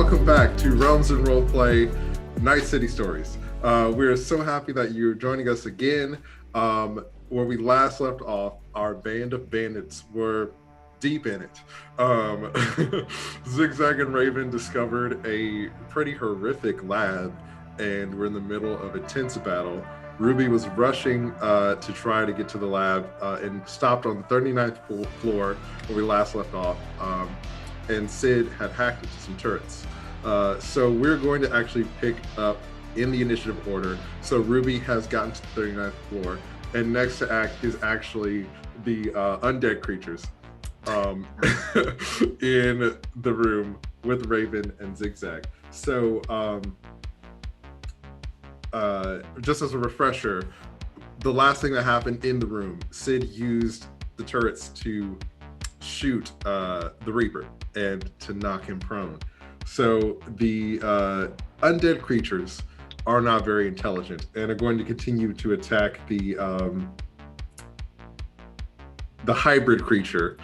welcome back to Realms and Roleplay Night City Stories. We're so happy that you're joining us again. Where we last left off, our band of bandits were deep in it. Zigzag and Raven discovered a pretty horrific lab, and we're in the middle of a tense battle. Ruby was rushing to try to get to the lab and stopped on the 39th floor where we last left off. And Sid had hacked into some turrets. So we're going to actually pick up in the initiative order. So Ruby has gotten to the 39th floor, and next to act is actually the undead creatures in the room with Raven and Zigzag. So just as a refresher, the last thing that happened in the room, Sid used the turrets to shoot the Reaper and to knock him prone. So the undead creatures are not very intelligent and are going to continue to attack the hybrid creature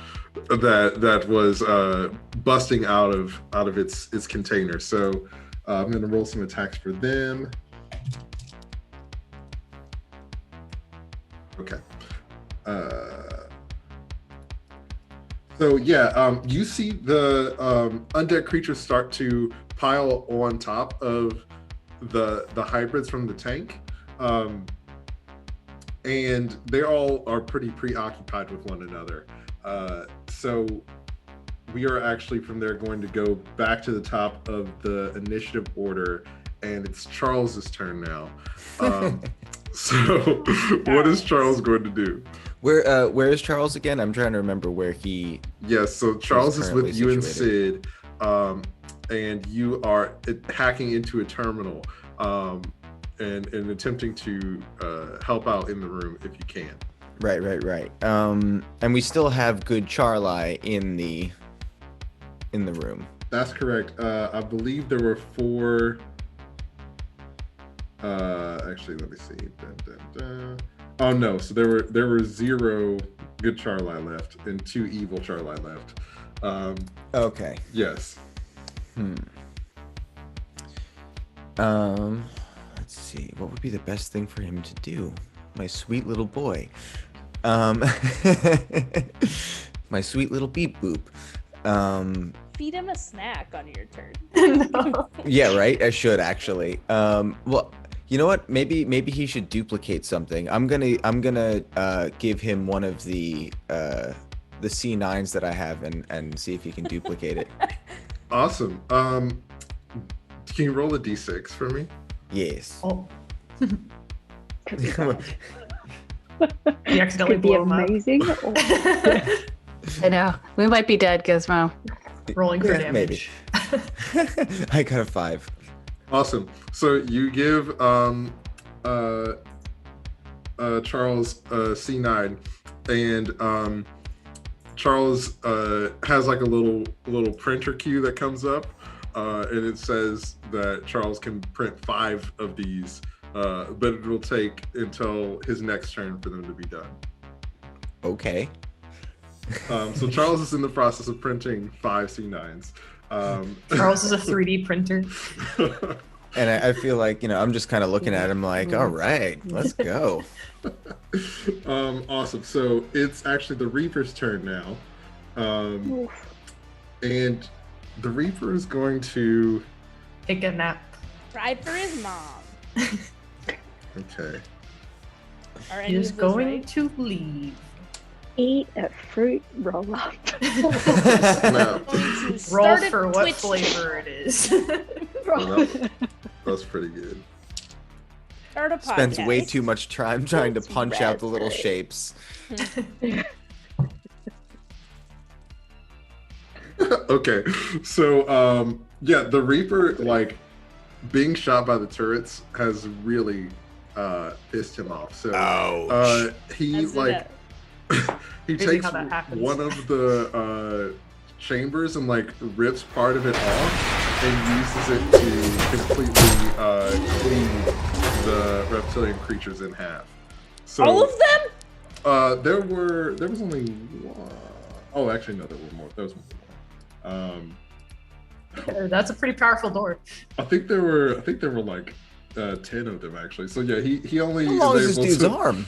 that was busting out of its container. So I'm going to roll some attacks for them. Okay. So yeah, you see the undead creatures start to pile on top of the hybrids from the tank, and they all are pretty preoccupied with one another. So we are actually from there going to go back to the top of the initiative order, and it's Charles's turn now. So what is Charles going to do? Where is Charles again? I'm trying to remember where he. Yes, so Charles is with you and Sid, and you are hacking into a terminal and attempting to help out in the room if you can. Right. And we still have good Charli in the room. That's correct. I believe there were 4. Actually, let me see. Oh no! So there were 0 good Charli left and 2 evil Charli left. Okay. Yes. Let's see. What would be the best thing for him to do? My sweet little boy. My sweet little beep boop. Feed him a snack on your turn. No. Yeah, right. I should actually. Well, you know what? Maybe he should duplicate something. I'm gonna give him one of the C9s that I have and see if he can duplicate it. Awesome. Can you roll a d6 for me? Yes. Oh. You accidentally could be blow him up. amazing. I know. We might be dead, Gizmo. Rolling for Yeah, damage. maybe. I got a 5. Awesome. So you give Charles C9, and Charles has like a little printer queue that comes up, and it says that Charles can print 5 of these, but it will take until his next turn for them to be done. Okay. So Charles is in the process of printing 5 C9s. Charles is a 3D printer. And I feel like, I'm just kind of looking at him like, all right, let's go. Awesome. So it's actually the Reaper's turn now. And the Reaper is going to Take a nap. Cry for his mom. Okay. Are any He's of those going right? to leave. Eat a fruit roll up. Now, Going to Roll start a for what Twitch flavor it is. that's pretty good. Start a podcast. Spends way too much time trying to It's punch out the little raspberry. shapes. Okay. So yeah, the Reaper, like, being shot by the turrets has really pissed him off. So Ouch. he That's like it. he Crazy takes how that happens. one of the chambers and like rips part of it off and uses it to completely cleave the reptilian creatures in half. So All of them? there was only one. Oh, actually no, there were more. There was more. That's a pretty powerful door. I think there were like 10 of them actually. So yeah, he only How long is is this able dude's to. arm?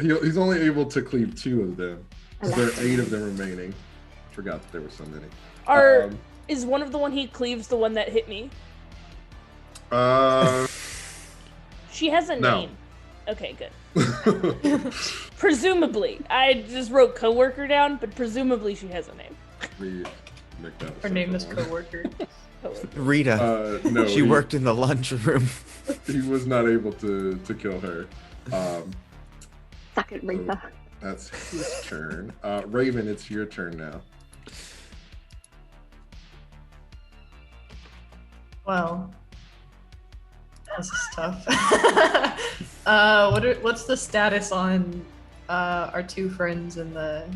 He's only able to cleave 2 of them. So there are 8 of them remaining. Forgot that there were so many. Is one of the one he cleaves the one that hit me? She has a No. name. Okay, good. Presumably. I just wrote coworker down, but presumably she has a name. We make that Her name is assumption. coworker. Rita. No, She worked in the lunchroom. He was not able to kill her. Suck it, Reaper. That's his turn. Raven, it's your turn now. Well, this is tough. What's the status on our 2 friends in the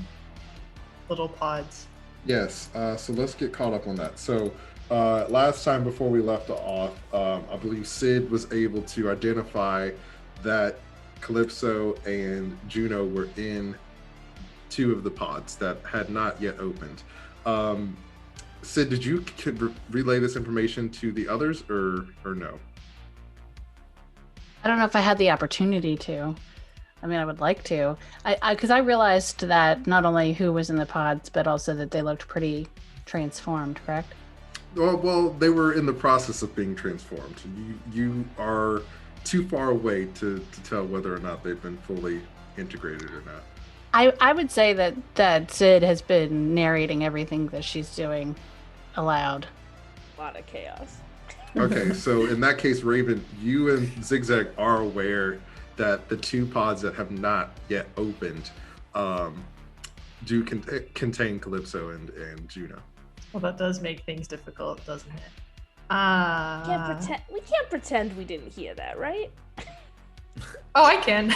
little pods? Yes, so let's get caught up on that. So last time before we left off, I believe Sid was able to identify that Calypso and Juno were in 2 of the pods that had not yet opened. Sid, did you relay this information to the others or no? I don't know if I had the opportunity to. I mean, I would like to. Because I realized that not only who was in the pods, but also that they looked pretty transformed, correct? Well, they were in the process of being transformed. You are too far away to tell whether or not they've been fully integrated or not. I would say that Sid has been narrating everything that she's doing aloud. A lot of chaos. Okay, so in that case, Raven, you and Zigzag are aware that the 2 pods that have not yet opened do contain Calypso and Juno. Well, that does make things difficult, doesn't it? We can't pretend we didn't hear that, right? Oh, I can.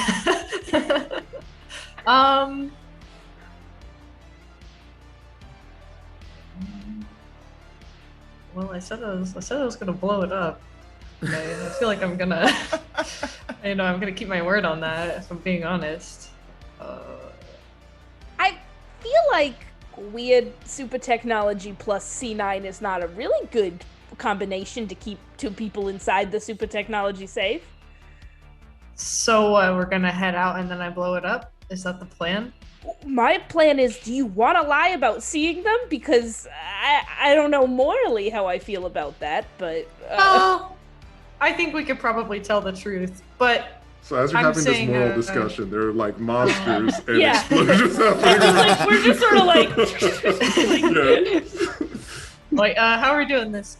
Well, I said I was gonna blow it up. Okay, I feel like I'm gonna, I'm gonna keep my word on that. If I'm being honest. I feel like weird super technology plus C9 is not a really good combination to keep 2 people inside the super technology safe. So we're gonna head out and then I blow it up? Is that the plan? My plan is, do you want to lie about seeing them? Because I don't know morally how I feel about that, but... Oh, I think we could probably tell the truth, but... So as you're I'm having saying, this moral discussion, there are like monsters and Yeah. explosions happening around. we're just sort of like... Yeah. Like, how are we doing this?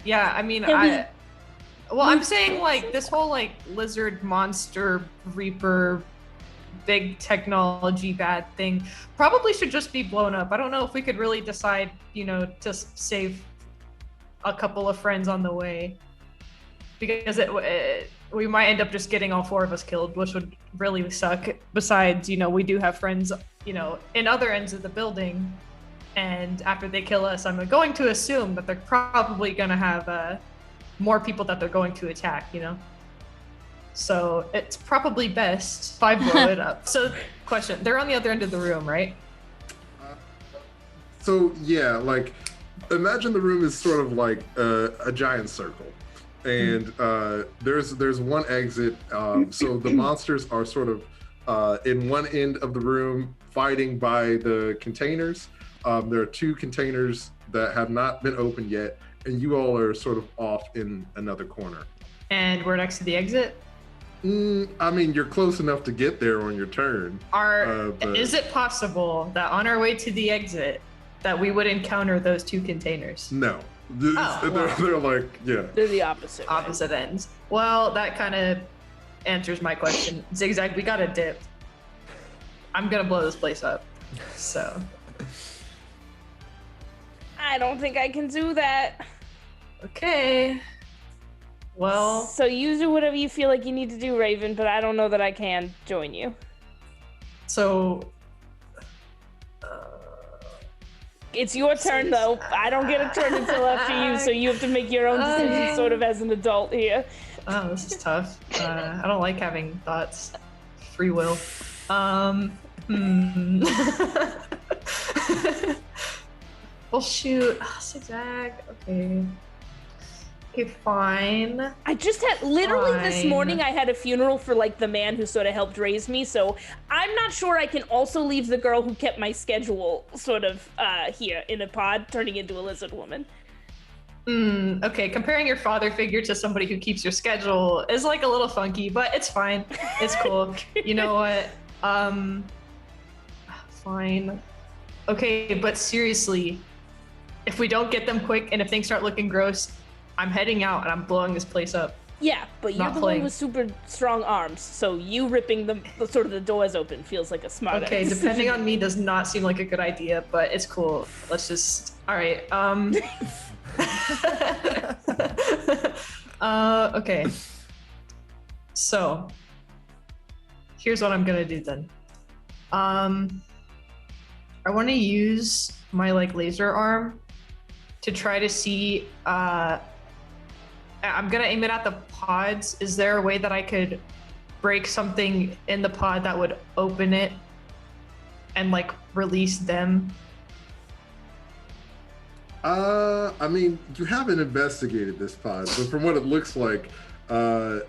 Yeah, I mean, I'm saying, like, this whole, like, lizard, monster, reaper, big technology bad thing probably should just be blown up. I don't know if we could really decide, to save a couple of friends on the way. Because we might end up just getting all 4 of us killed, which would really suck. Besides, we do have friends, in other ends of the building. And after they kill us, I'm going to assume that they're probably going to have more people that they're going to attack, So it's probably best if I blow it up. So, question, they're on the other end of the room, right? So yeah, like imagine the room is sort of like a giant circle. And there's one exit. So the monsters are sort of in one end of the room fighting by the containers. There are 2 containers that have not been opened yet, and you all are sort of off in another corner. And we're next to the exit? I mean, you're close enough to get there on your turn. But... Is it possible that on our way to the exit that we would encounter those 2 containers? No. Wow. They're like, yeah. They're the opposite. Right? Opposite ends. Well, that kind of answers my question. Zigzag, we got a dip. I'm going to blow this place up. So... I don't think I can do that. Okay. Well... So you do whatever you feel like you need to do, Raven, but I don't know that I can join you. So... It's your turn, though. I don't get a turn until after you, so you have to make your own decision sort of as an adult here. Oh, this is tough. I don't like having thoughts. Free will. Well, shoot. Zigzag. Okay. Okay, fine. I just had literally this Fine. morning I had a funeral for like the man who sort of helped raise me, so I'm not sure I can also leave the girl who kept my schedule sort of here in a pod turning into a lizard woman. Okay, comparing your father figure to somebody who keeps your schedule is like a little funky, but it's fine. It's cool. You know what? Fine. Okay, but seriously, if we don't get them quick and if things start looking gross, I'm heading out and I'm blowing this place up. Yeah, but you're Not the playing. one with super strong arms, so you ripping the sort of the doors open feels like a smart Okay, decision. depending on me does not seem like a good idea, but it's cool. Let's just. All right. Okay. So, here's what I'm gonna do then. I want to use my like laser arm to try to see. I'm gonna aim it at the pods. Is there a way that I could break something in the pod that would open it and like release them? I mean, you haven't investigated this pod, but from what it looks like, there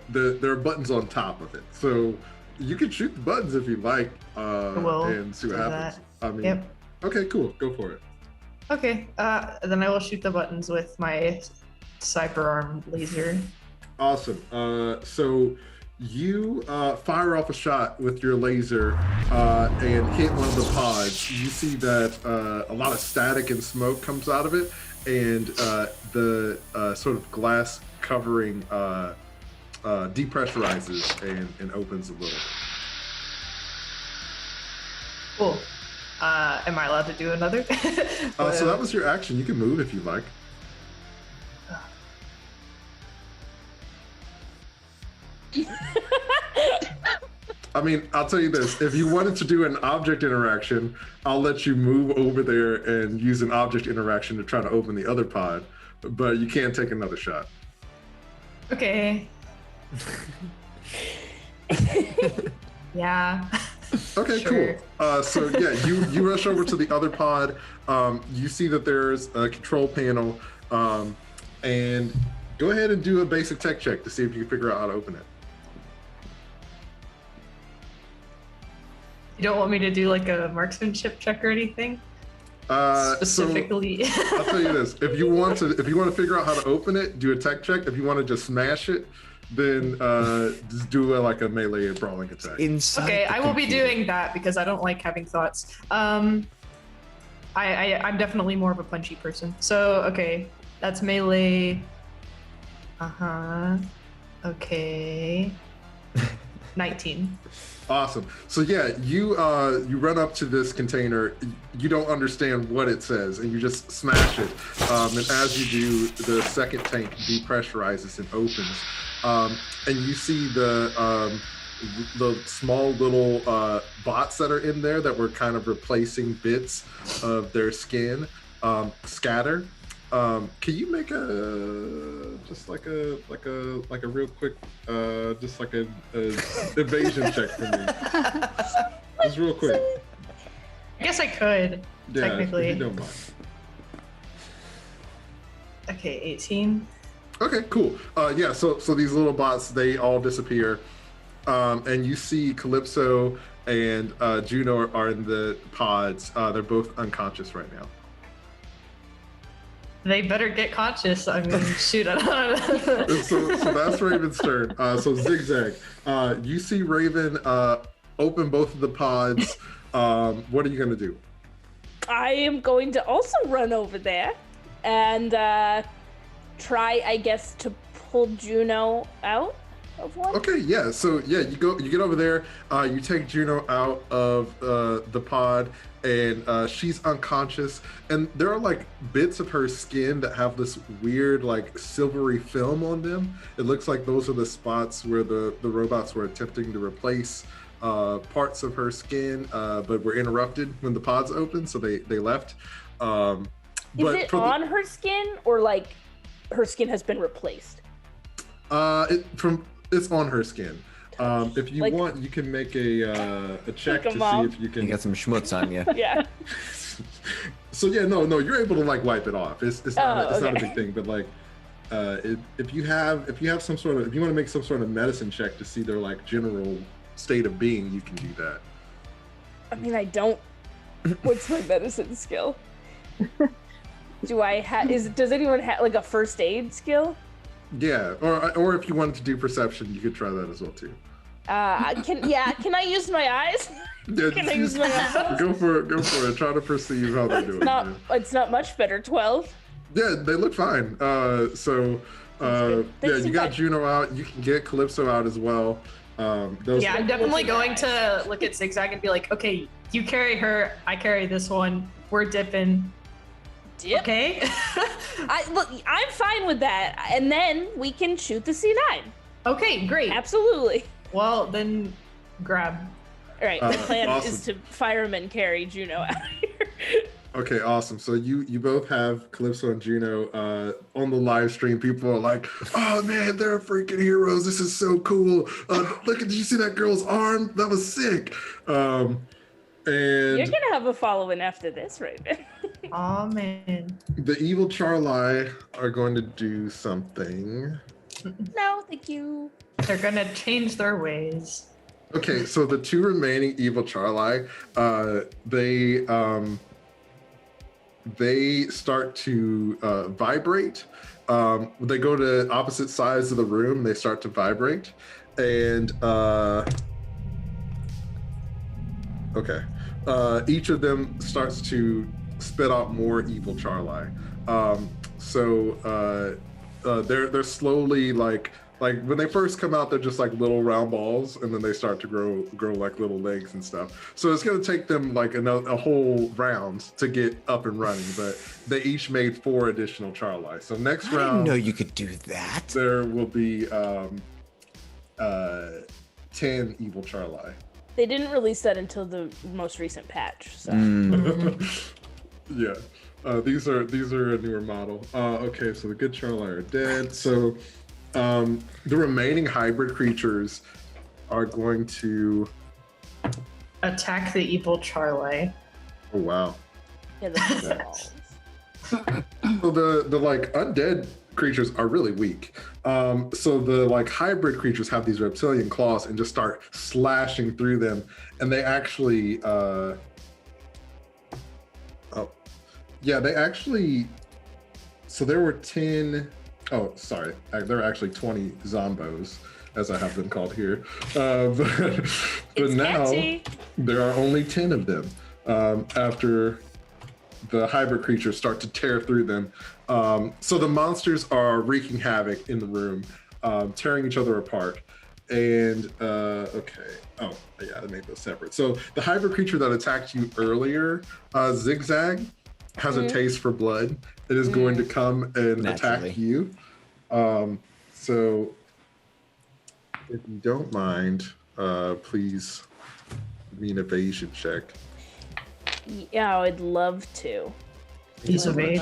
are buttons on top of it. So you can shoot the buttons if you like, will and see what do happens. I mean, Yep. okay, cool. Go for it. Okay. Then I will shoot the buttons with my cyber arm laser. Awesome. So you fire off a shot with your laser and hit one of the pods. You see that a lot of static and smoke comes out of it, and the sort of glass covering depressurizes and opens a little. Cool. Am I allowed to do another? So that was your action. You can move if you like. I mean, I'll tell you this. If you wanted to do an object interaction, I'll let you move over there and use an object interaction to try to open the other pod, but you can't take another shot. Okay. Yeah. Okay, Sure. cool. So yeah, you rush over to the other pod. You see that there's a control panel, and go ahead and do a basic tech check to see if you can figure out how to open it. You don't want me to do like a marksmanship check or anything? Specifically. So, I'll tell you this: if you want to figure out how to open it, do a tech check. If you want to just smash it, then just do like a melee and brawling attack. Inside Okay, the I will be computer. doing that because I don't like having thoughts. I'm definitely more of a punchy person. So okay, that's melee. Okay. 19. Awesome. So yeah, you run up to this container. You don't understand what it says, and you just smash it. And as you do, the second tank depressurizes and opens, and you see the small little bots that are in there that were kind of replacing bits of their skin scatter. Can you make a real quick just like a evasion check for me? Just real quick. I guess I could, Yeah, technically. if you don't mind. Okay, 18. Okay, cool. Yeah, so these little bots, they all disappear. And you see Calypso and Juno are in the pods. They're both unconscious right now. They better get conscious. I mean, shoot, I don't know. So that's Raven's turn. So Zigzag, you see Raven open both of the pods. What are you gonna do? I am going to also run over there and try, I guess, to pull Juno out of one. Okay, yeah. So yeah, you get over there. You take Juno out of the pod, and she's unconscious. And there are like bits of her skin that have this weird like silvery film on them. It looks like those are the spots where the robots were attempting to replace parts of her skin, but were interrupted when the pods opened, so they left. Is it on her skin, or like her skin has been replaced? It's on her skin. If you Like- want, you can make a check Like a to mom. see if you can. You got some schmutz on you. Yeah. So yeah, no, you're able to like wipe it off. It's not a big thing, but like if you have some sort of, if you want to make some sort of medicine check to see their like general state of being, you can do that. I mean, I don't. What's my medicine skill? Do I have? Does anyone have like a first aid skill? Yeah, or if you wanted to do perception, you could try that as well too. Can I use my eyes? Yeah, Can I use my eyes? Go for it. Try to perceive how they're doing. It's not much better. 12. Yeah, they look fine. You got Juno out. You can get Calypso out as well. I'm definitely going to look at Zigzag and be like, okay, you carry her, I carry this one. We're dipping. Dip? Okay. I'm fine with that. And then we can shoot the C9. Okay, great. Absolutely. Well, then grab. All right, the plan awesome. is to fireman carry Juno out of here. Okay, awesome. So you both have Calypso and Juno on the live stream. People are like, "Oh man, they're freaking heroes! This is so cool! Did you see that girl's arm? That was sick!" And you're gonna have a follow-in after this, Raven. Oh man. The evil Charli are going to do something. No, thank you. They're gonna change their ways. Okay, so the two remaining evil Charli, they start to vibrate. They go to opposite sides of the room. They start to vibrate, and each of them starts to spit out more evil Charli. They're slowly like when they first come out, they're just like little round balls, and then they start to grow like little legs and stuff. So it's gonna take them like a whole round to get up and running, but they each made 4 additional Charli. So next round, I didn't know you could do that. there will be 10 evil Charli. They didn't release that until the most recent patch. So. Yeah. These are a newer model. Okay, so the good Charli are dead. So the remaining hybrid creatures are going to attack the evil Charli. Oh wow. Yeah, the So the like undead creatures are really weak. So the like hybrid creatures have these reptilian claws and just start slashing through them, and they actually so there were 10. Oh, sorry. There are actually 20 zombos, as I have them called here. But now catchy. there are only 10 of them after the hybrid creatures start to tear through them. So the monsters are wreaking havoc in the room, tearing each other apart. And, I made those separate. So the hybrid creature that attacked you earlier, Zigzag, has a taste for blood. It is going to come and attack you. So if you don't mind, please give me an evasion check. Yeah, I would love to. He's evade.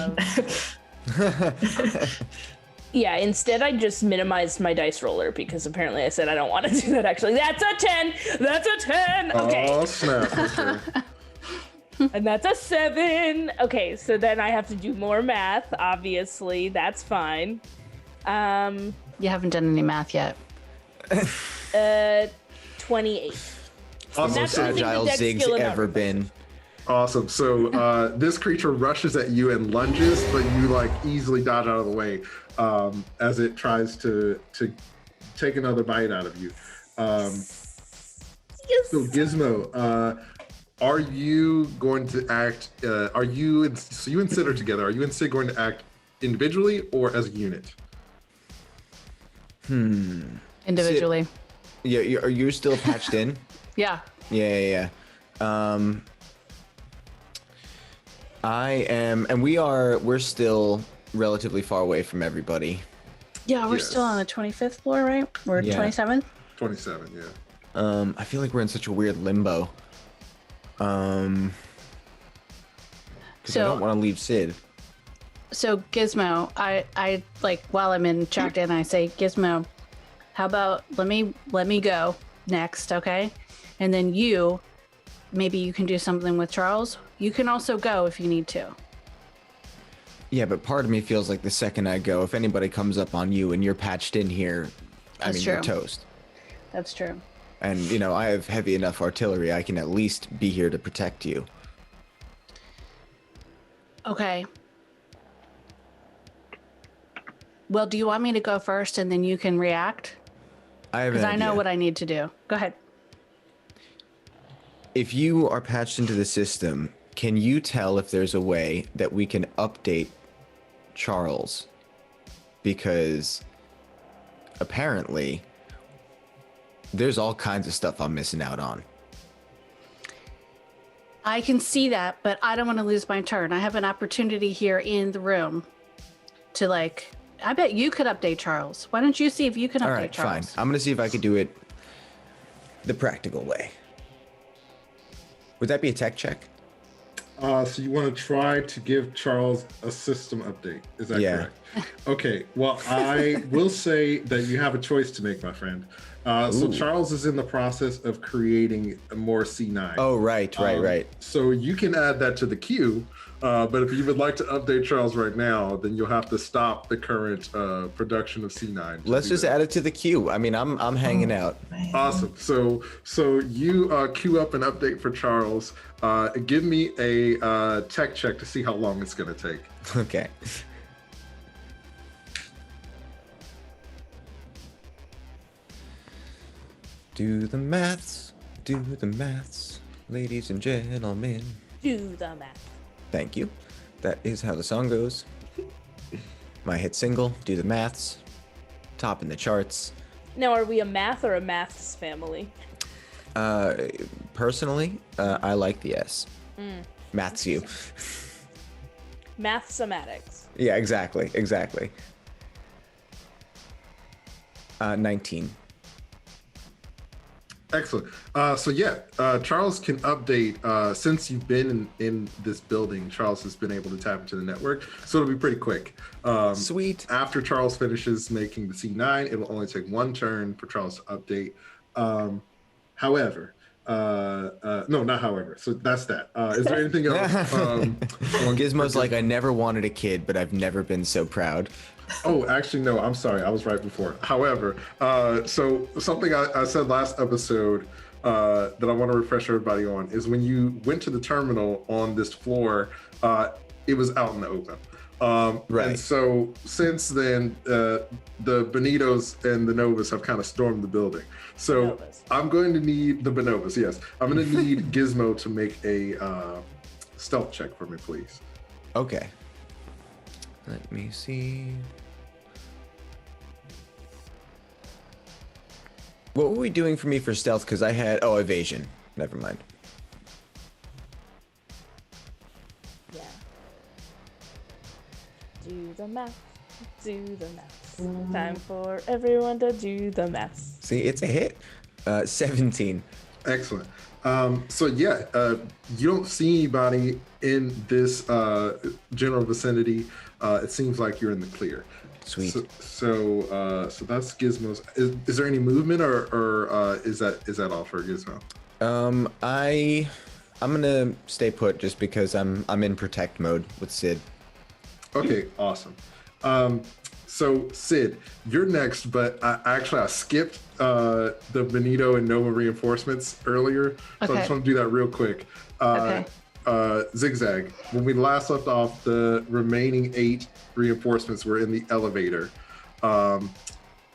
Yeah, instead I just minimized my dice roller because apparently I said I don't want to do that actually. That's a 10! That's a 10! Okay. Oh, snap. Okay. And that's a 7. Okay, so then I have to do more math, obviously. That's fine. You haven't done any math yet. 28. Awesome. Most agile Zig's ever been. Awesome. So this creature rushes at you and lunges, but you like easily dodge out of the way as it tries to take another bite out of you. Yes. So Gizmo, are you going to act? So you and Sid are together. Are you and Sid going to act individually or as a unit? Individually. Yeah, are you still patched in? Yeah. Yeah. I am, and we're still relatively far away from everybody. Yeah, we're Yes. still on the 25th floor, right? We're Yeah. 27th? 27, yeah. I feel like we're in such a weird limbo. Because I don't want to leave Sid. So Gizmo, I like while I'm in checked in, I say, Gizmo, how about let me go next, okay? And then maybe you can do something with Charles. You can also go if you need to. Yeah, but part of me feels like the second I go, if anybody comes up on you and you're patched in here, That's you're true. toast. That's true. And, I have heavy enough artillery, I can at least be here to protect you. Okay. Well, do you want me to go first and then you can react? I have an Because I know idea. what I need to do. Go ahead. If you are patched into the system, can you tell if there's a way that we can update Charles? Because apparently there's all kinds of stuff I'm missing out on. I can see that, but I don't want to lose my turn. I have an opportunity here in the room to I bet you could update Charles. Why don't you see if you can update All right, fine. Charles? I'm going to see if I could do it the practical way. Would that be a tech check? So you want to try to give Charles a system update? Is that correct? Okay. Well, I will say that you have a choice to make, my friend. So Charles is in the process of creating more C9. Oh, right. So you can add that to the queue. But if you would like to update Charles right now, then you'll have to stop the current production of C9. Let's just add it to the queue. I mean, I'm hanging out. Awesome. So you queue up an update for Charles. Give me a tech check to see how long it's going to take. Okay. Do the maths, ladies and gentlemen. Do the math. Thank you. That is how the song goes. My hit single, Do the Maths, top in the charts. Now, are we a math or a maths family? Personally, I like the S. Maths you. Mathematics. Yeah, exactly. 19. Excellent. Charles can update. Since you've been in this building, Charles has been able to tap into the network, so it'll be pretty quick. Sweet. After Charles finishes making the C9, it will only take one turn for Charles to update. However, no, not however. So that's that. Is there anything else? Gizmo's like, I never wanted a kid, but I've never been so proud. Oh, actually, no, I'm sorry. I was right before. However, so something I said last episode that I want to refresh everybody on is when you went to the terminal on this floor, it was out in the open. Right. And so since then, the Benitos and the Novas have kind of stormed the building. So Bonobas. I'm going to need the Bonobas, yes. I'm going to need Gizmo to make a stealth check for me, please. Okay. Let me see. What were we doing for me for stealth? Because I had... Oh, evasion. Never mind. Yeah. Do the math. Do the math. Time for everyone to do the math. See, it's a hit. 17. Excellent. You don't see anybody in this general vicinity. It seems like you're in the clear. Sweet. So that's Gizmo's. Is there any movement, or is that all for Gizmo? I'm gonna stay put just because I'm in protect mode with Sid. Okay, awesome. So Sid, you're next, but I skipped the Benito and Nova reinforcements earlier, so Okay. I just want to do that real quick. Okay. Zigzag, when we last left off, the remaining 8 reinforcements were in the elevator. And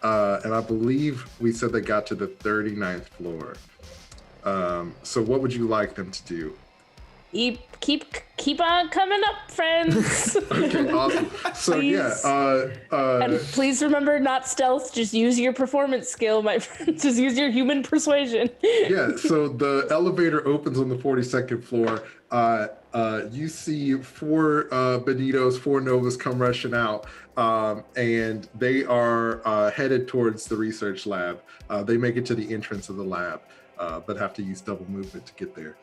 I believe we said they got to the 39th floor. So what would you like them to do? Keep on coming up, friends. Okay, awesome. So Please. yeah, And please remember, not stealth. Just use your performance skill, my friend. Just use your human persuasion. yeah. So the elevator opens on the 42nd floor. You see 4 Benitos, 4 Novas come rushing out, and they are headed towards the research lab. They make it to the entrance of the lab, but have to use double movement to get there.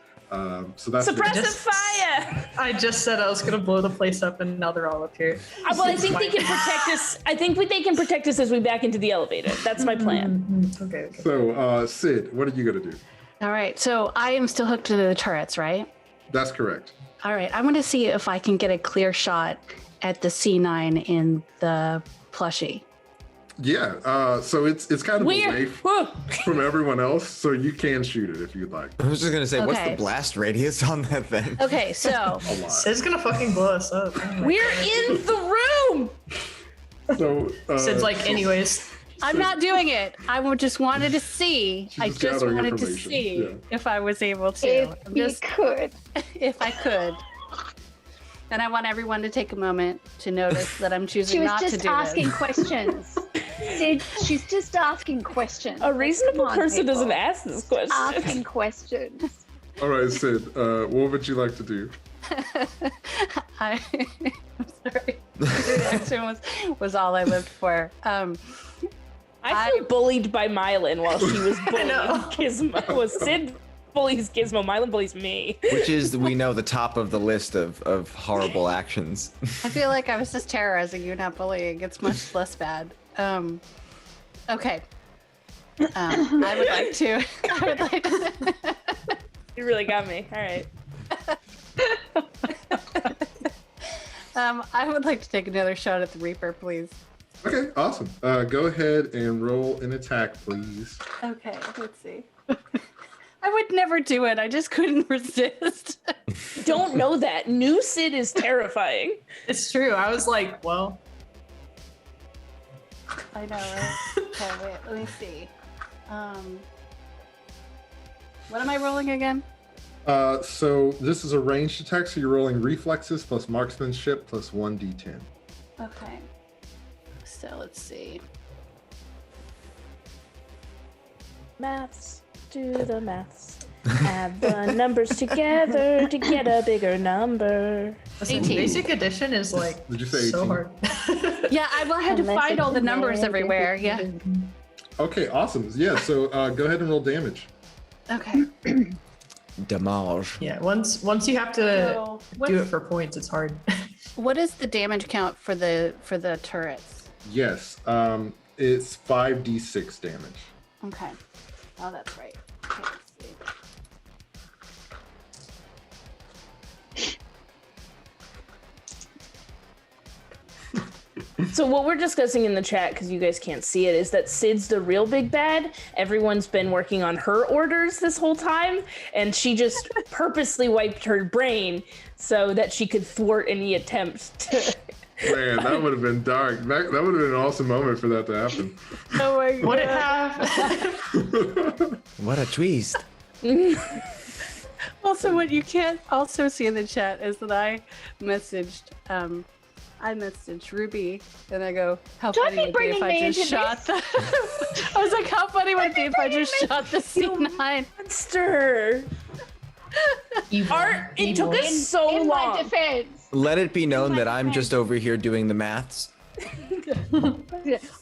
So that's Suppressive fire. I just said I was gonna blow the place up, and now they're all up here. Well, I think they can protect us. I think they can protect us as we back into the elevator. That's my plan. Okay. So Sid, what are you gonna do? All right. So I am still hooked to the turrets, right? That's correct. All right, I'm going to see if I can get a clear shot at the C9 in the plushie. Yeah, so it's kind of away from everyone else, so you can shoot it if you'd like. I was just gonna say, what's Okay. the blast radius on that thing? Okay, so A lot. Sid's gonna fucking blow us up. Oh my We're God. in the room. So Sid's like, anyways. I'm not doing it. I just wanted to see. She's I just just gathering wanted to information, see yeah. if I was able to. If I'm you just could. if I could. And I want everyone to take a moment to notice that I'm choosing She was not to just do asking this. questions. Sid, she's just asking questions. A reasonable Come on, person people. doesn't ask this question. Asking questions. all right, Sid, what would you like to do? I'm sorry. The reaction was all I lived for. I feel bullied by Mylan while she was bullying know. Gizmo. Was Sid bullies Gizmo, Mylan bullies me. Which is, we know, the top of the list of horrible actions. I feel like I was just terrorizing you, not bullying. It's much less bad. Okay. I would like to. I would like to. You really got me. All right. I would like to take another shot at the Reaper, please. Okay, awesome. Go ahead and roll an attack, please. Okay, let's see. I would never do it. I just couldn't resist. Don't know that. New Sid is terrifying. It's true. I was like, well, I know, right? Okay, wait, let me see. What am I rolling again? So this is a ranged attack, so you're rolling reflexes plus marksmanship plus 1d10. Okay. So let's see. Maths. Do the maths. Add the numbers together to get a bigger number. listen, 18. basic addition is like Did you say so 18? hard. Yeah, I had to Unless find it's all the numbers negative. everywhere. Yeah. Okay, awesome. Yeah, so go ahead and roll damage. Okay. Damage. Yeah, once you have to So, do it what's- for points, it's hard. what is the damage count for the turrets? Yes, it's 5d6 damage. Okay. Oh, that's right. Okay, let's see. So what we're discussing in the chat, because you guys can't see it, is that Sid's the real big bad. Everyone's been working on her orders this whole time, and she just purposely wiped her brain so that she could thwart any attempts to... Man, that would have been dark. That would have been an awesome moment for that to happen. Oh my god. Would it have? What a twist. Also, what you can't also see in the chat is that I messaged Ruby, and I go, "How Don't funny be would it be if bringing I me just into shot the?" I was like, "How funny would it be if I just shot the C9?" Monster! It took us so in long. my defense, Let it be known that I'm just over here doing the maths.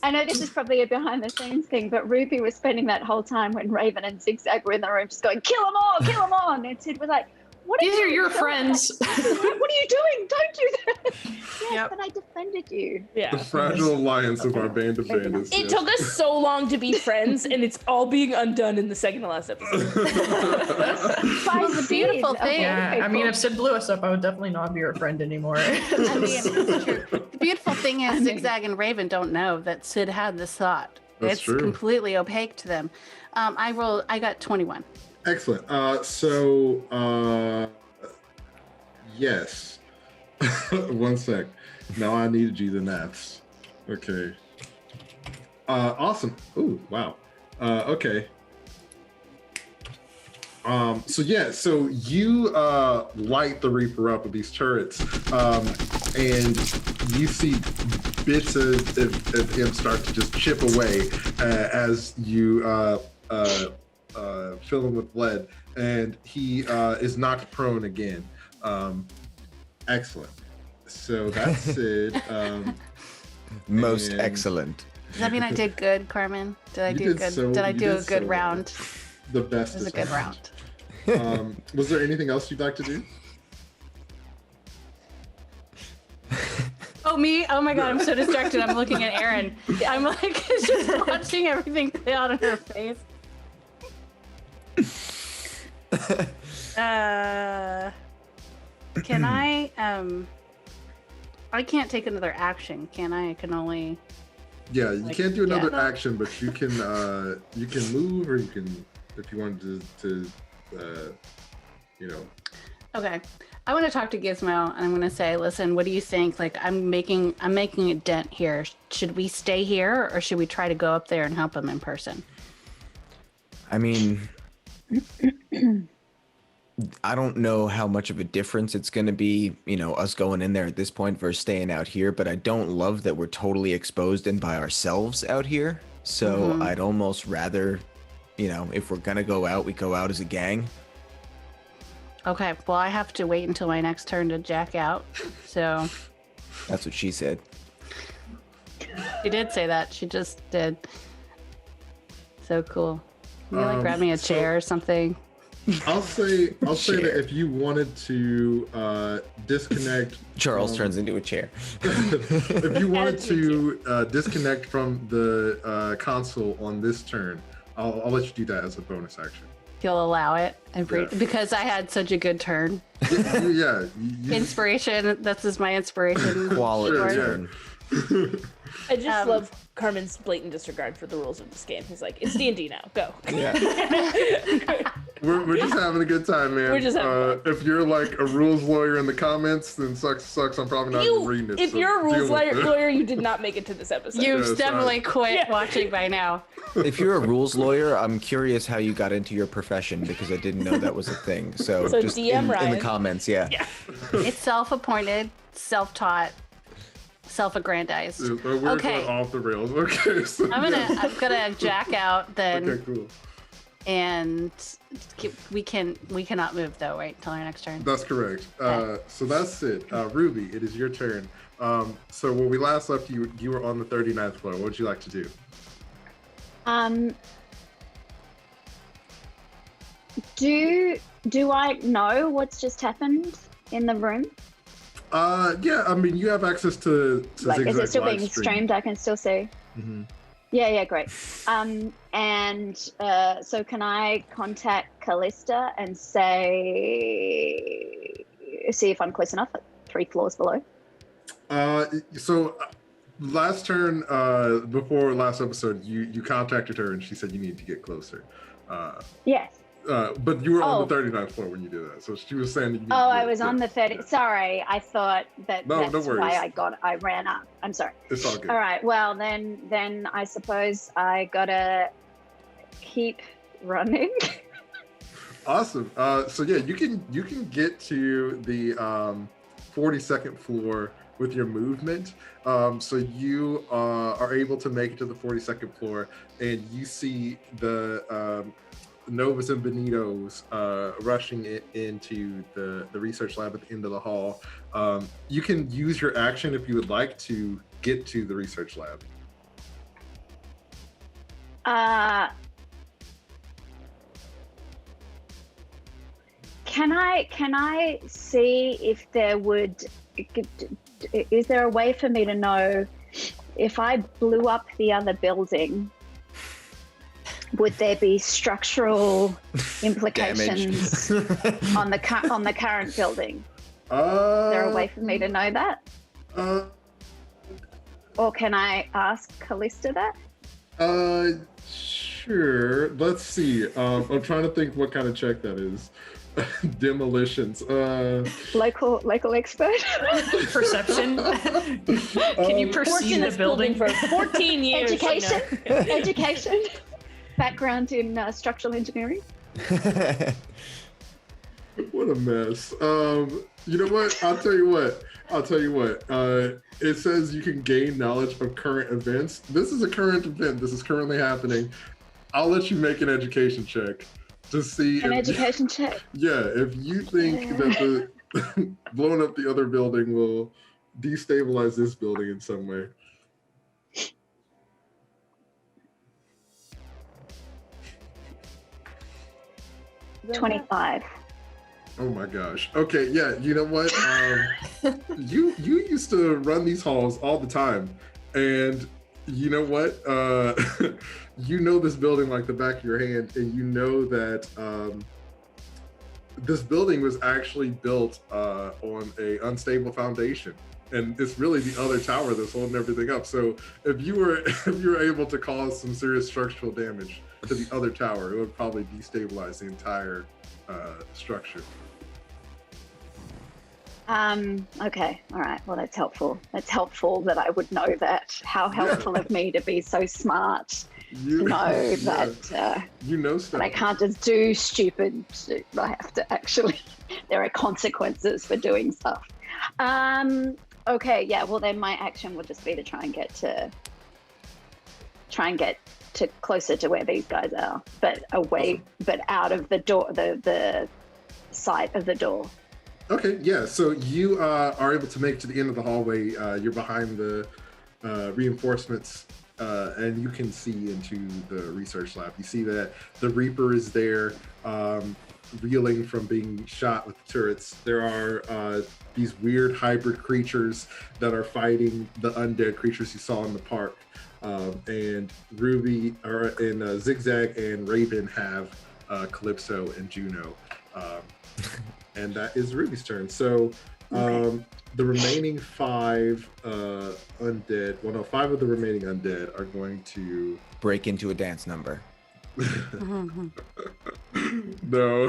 I know this is probably a behind the scenes thing, but Ruby was spending that whole time when Raven and Zigzag were in the room just going, kill them all, kill them all. And Sid was like, what These are you your doing? friends. What are you doing? Don't do that. Yes, Yep. but I defended you. Yeah. The fragile alliance of our band of bandits. It took us so long to be friends, and it's all being undone in the second to last episode. By the beautiful Sid. thing- Yeah, Okay, I mean, cool. if Sid blew us up, I would definitely not be your friend anymore. I mean, it's true. The beautiful thing is, Zigzag and Raven don't know that Sid had this thought. That's It's true. completely opaque to them. I got 21. Excellent. Yes. 1 sec. Now I need to do the maths. Okay. Awesome. Ooh, wow. Okay. So you light the Reaper up with these turrets, and you see bits of him start to just chip away as you fill him with lead, and he is knocked prone again. Excellent. So that's Sid. Most And- excellent. Does that mean I did good, Carmen? Did I You do did good? so- did I you do did a good so well. round? The It best. was a good round. Was there anything else you'd like to do? Oh, me? Oh my god, I'm so distracted. I'm looking at Erin. I'm like just watching everything play out on her face. Can I can't take another action, can I? I can only. Yeah, you Like, can't do another yeah. action, but you can move, or you can, if you wanted to you know. Okay. I want to talk to Gizmo, and I'm going to say, listen, what do you think? Like, I'm making a dent here. Should we stay here, or should we try to go up there and help him in person? I mean, I don't know how much of a difference it's going to be, us going in there at this point versus staying out here, but I don't love that we're totally exposed and by ourselves out here. So I'd almost rather, if we're going to go out, we go out as a gang. Okay. Well, I have to wait until my next turn to jack out. So That's what she said. she did say that. She just did. So cool. Can you grab me a chair or something? I'll say that if you wanted to disconnect, Charles turns into a chair. if you wanted to disconnect from the console on this turn, I'll let you do that as a bonus action. You'll allow it Yeah. because I had such a good turn. Yeah. Inspiration. That's just my inspiration. Quality Sure, turn. I just love Carmen's blatant disregard for the rules of this game. He's like, it's D&D now. Go. Yeah. We're just having a good time, man. We're just having if you're like a rules lawyer in the comments, then sucks. I'm probably not even reading it. If so you're a rules deal with it. lawyer, you did not make it to this episode. You've Yeah, definitely quit Yeah. watching by now. If you're a rules lawyer, I'm curious how you got into your profession because I didn't know that was a thing. So just DM in the Ryan. comments, yeah. It's self-appointed, self-taught, self-aggrandized. We're Okay. going off the rails. Okay. So, I'm gonna jack out then, Okay, cool. and we cannot move though, right? Until our next turn. That's correct. So that's it. Ruby, it is your turn. So when we last left you, you were on the 39th floor. What would you like to do? Do I know what's just happened in the room? Yeah, I mean, you have access to Like, is Zigzag it still live being stream. streamed? I can still see. Mhm. Yeah, great. And so can I contact Kalista and see if I'm close enough at 3 floors below? So last turn, before last episode, you contacted her and she said you need to get closer. Yes. But you were on Oh. the 39th floor when you did that. So she was saying that you need Oh, to I get- was on the 30. yeah. Sorry, I thought that No, no that's worries. why I ran up. I'm sorry. It's all good. All right. Well, then I suppose I gotta keep running. Awesome. So yeah, you can get to the 42nd floor with your movement. So you are able to make it to the 42nd floor, and you see the Novus and Benitos rushing into the research lab at the end of the hall. You can use your action if you would like to get to the research lab. Can I see if there would? Is there a way for me to know if I blew up the other building? Would there be structural implications on the current building? Is there a way for me to know that? Or can I ask Kalista that? Sure. Let's see. I'm trying to think what kind of check that is. Demolitions. Local expert? Perception. Can you Worked in perceive the this building building? for 14 years. Education? You know. Education? Background in structural engineering? What a mess. You know what? I'll tell you what. It says you can gain knowledge of current events. This is a current event. This is currently happening. I'll let you make an education check to see. An if education check? Yeah, if you think that the blowing up the other building will destabilize this building in some way. 25. Oh my gosh. Okay, yeah, you know what? You used to run these halls all the time. And you know what? You know this building like the back of your hand, and you know that this building was actually built on a unstable foundation, and it's really the other tower that's holding everything up. So if you were able to cause some serious structural damage to the other tower, it would probably destabilize the entire structure. Okay, all right. Well, that's helpful. That's helpful that I would know that. How helpful of me to be so smart to know that. You know stuff. But I can't just do stupid. I have to actually. There are consequences for doing stuff. Okay, yeah. Well, then my action would just be to try and get to closer to where these guys are, but away, but out of the door, the sight of the door. Okay, yeah. So you are able to make it to the end of the hallway. You're behind the reinforcements, and you can see into the research lab. You see that the Reaper is there, reeling from being shot with the turrets. There are these weird hybrid creatures that are fighting the undead creatures you saw in the park. And Zigzag and Raven have Calypso and Juno. And that is Ruby's turn. So the remaining 5 undead, well, no, 5 of the remaining undead are going to break into a dance number. No.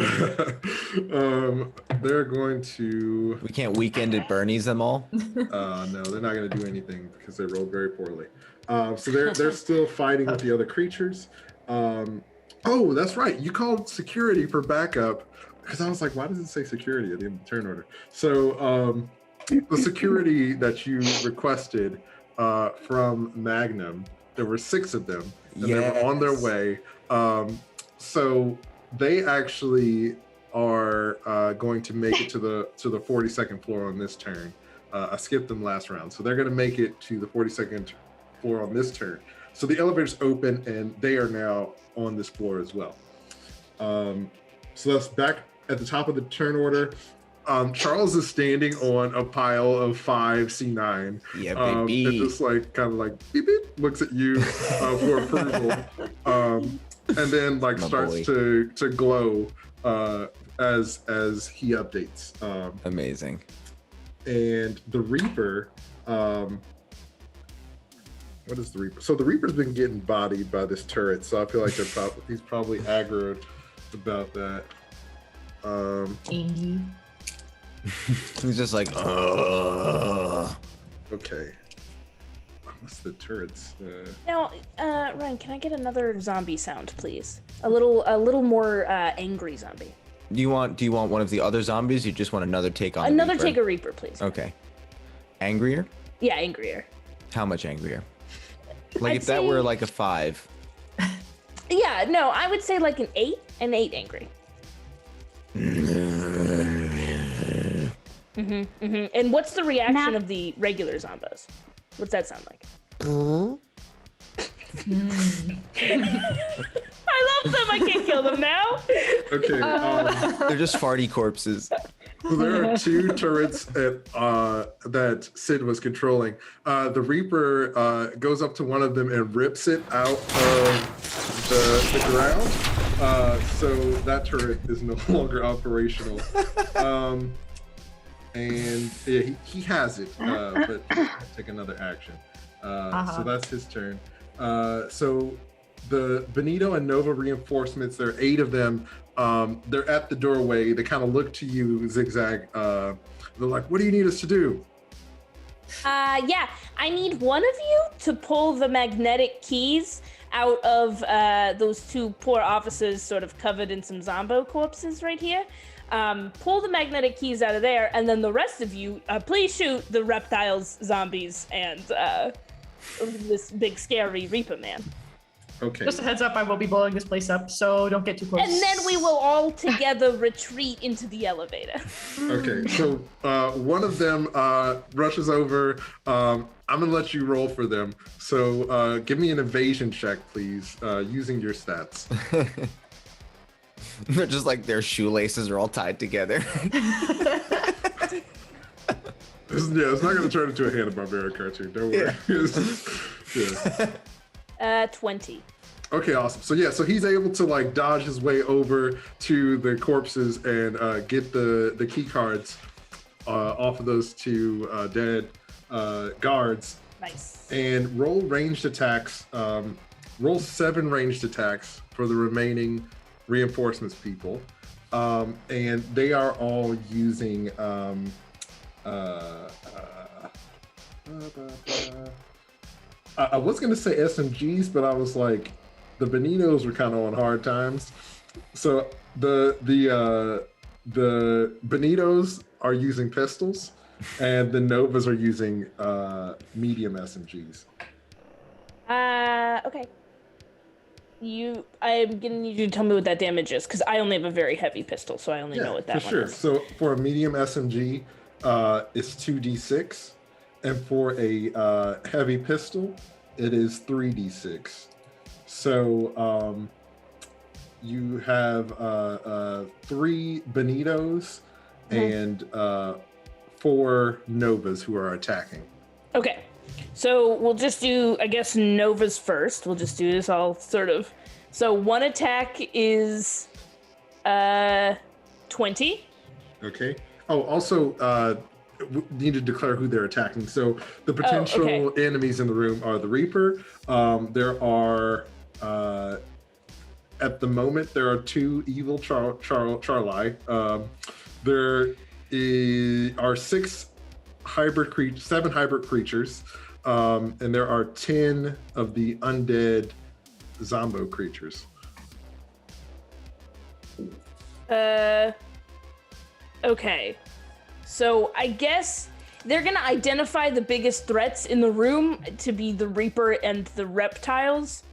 They're going to... We can't weekend at Bernie's them all? No, they're not going to do anything because they rolled very poorly. So they're still fighting with the other creatures. Oh, that's right. You called security for backup. Because I was like, why does it say security at the end of the turn order? So the security that you requested from Magnum, there were 6 of them, and they were on their way. So they actually are going to make it to the 42nd floor on this turn. I skipped them last round, so they're going to make it to the 42nd floor on this turn. So the elevator's open, and they are now on this floor as well. So that's back at the top of the turn order. Charles is standing on a pile of 5 C9. Yeah, baby. And just like kind of like beep beep looks at you for approval, and then like starts to glow as he updates. Amazing. And the Reaper. What is the Reaper? So the Reaper's been getting bodied by this turret, so I feel like he's probably aggroed about that. He's just like, ugh. Okay. What's the turrets? Now, Ryan, can I get another zombie sound, please? A little more angry zombie. Do you want one of the other zombies? Or you just want another take on another Reaper? take a Reaper, please. Okay. Angrier? Yeah, angrier. How much angrier? Like I'd if that say- were like a 5. Yeah, no, I would say like an 8 angry. And what's the reaction of the regular zombos? What's that sound like? I love them. I can't kill them now. Okay. They're just farty corpses. So there are 2 turrets that Sid was controlling. The Reaper goes up to one of them and rips it out of the ground. So that turret is no longer operational. And he has it, but take another action. So that's his turn. So the Benito and Nova reinforcements, there are 8 of them. They're at the doorway. They kind of look to you, Zigzag. They're like, what do you need us to do? Yeah, I need one of you to pull the magnetic keys out of those 2 poor officers sort of covered in some zombo corpses right here. Pull the magnetic keys out of there, and then the rest of you, please shoot the reptiles, zombies, and this big scary Reaper man. Okay. Just a heads up, I will be blowing this place up, so don't get too close. And then we will all together retreat into the elevator. Okay, so one of them rushes over. I'm gonna let you roll for them. So give me an evasion check, please, using your stats. They're just like their shoelaces are all tied together. It's not gonna turn into a Hanna-Barbera cartoon. Don't worry. Yeah. 20. Okay, awesome. So yeah, so he's able to like dodge his way over to the corpses and get the key cards off of those two dead guards. Nice. And roll ranged attacks. Roll 7 ranged attacks for the remaining reinforcements people, and they are all using. I was gonna say SMGs, but I was like, the Benitos were kind of on hard times, so the Benitos are using pistols, and the Novas are using medium SMGs. Okay. I'm gonna need you to tell me what that damage is, because I only have a very heavy pistol, so I only know what that for one sure. is. So for a medium SMG, it's 2d6, and for a heavy pistol, it is 3d6. So you have 3 Benitos and 4 Novas who are attacking. Okay. So we'll just do, I guess, Novas first. We'll just do this all sort of. So one attack is 20. Okay. Oh, also, we need to declare who they're attacking. So the potential enemies in the room are the Reaper. There are, at the moment, there are 2 evil Charli. There are 7 hybrid creatures. And there are 10 of the undead zombo creatures. Okay. So I guess they're gonna identify the biggest threats in the room to be the Reaper and the reptiles.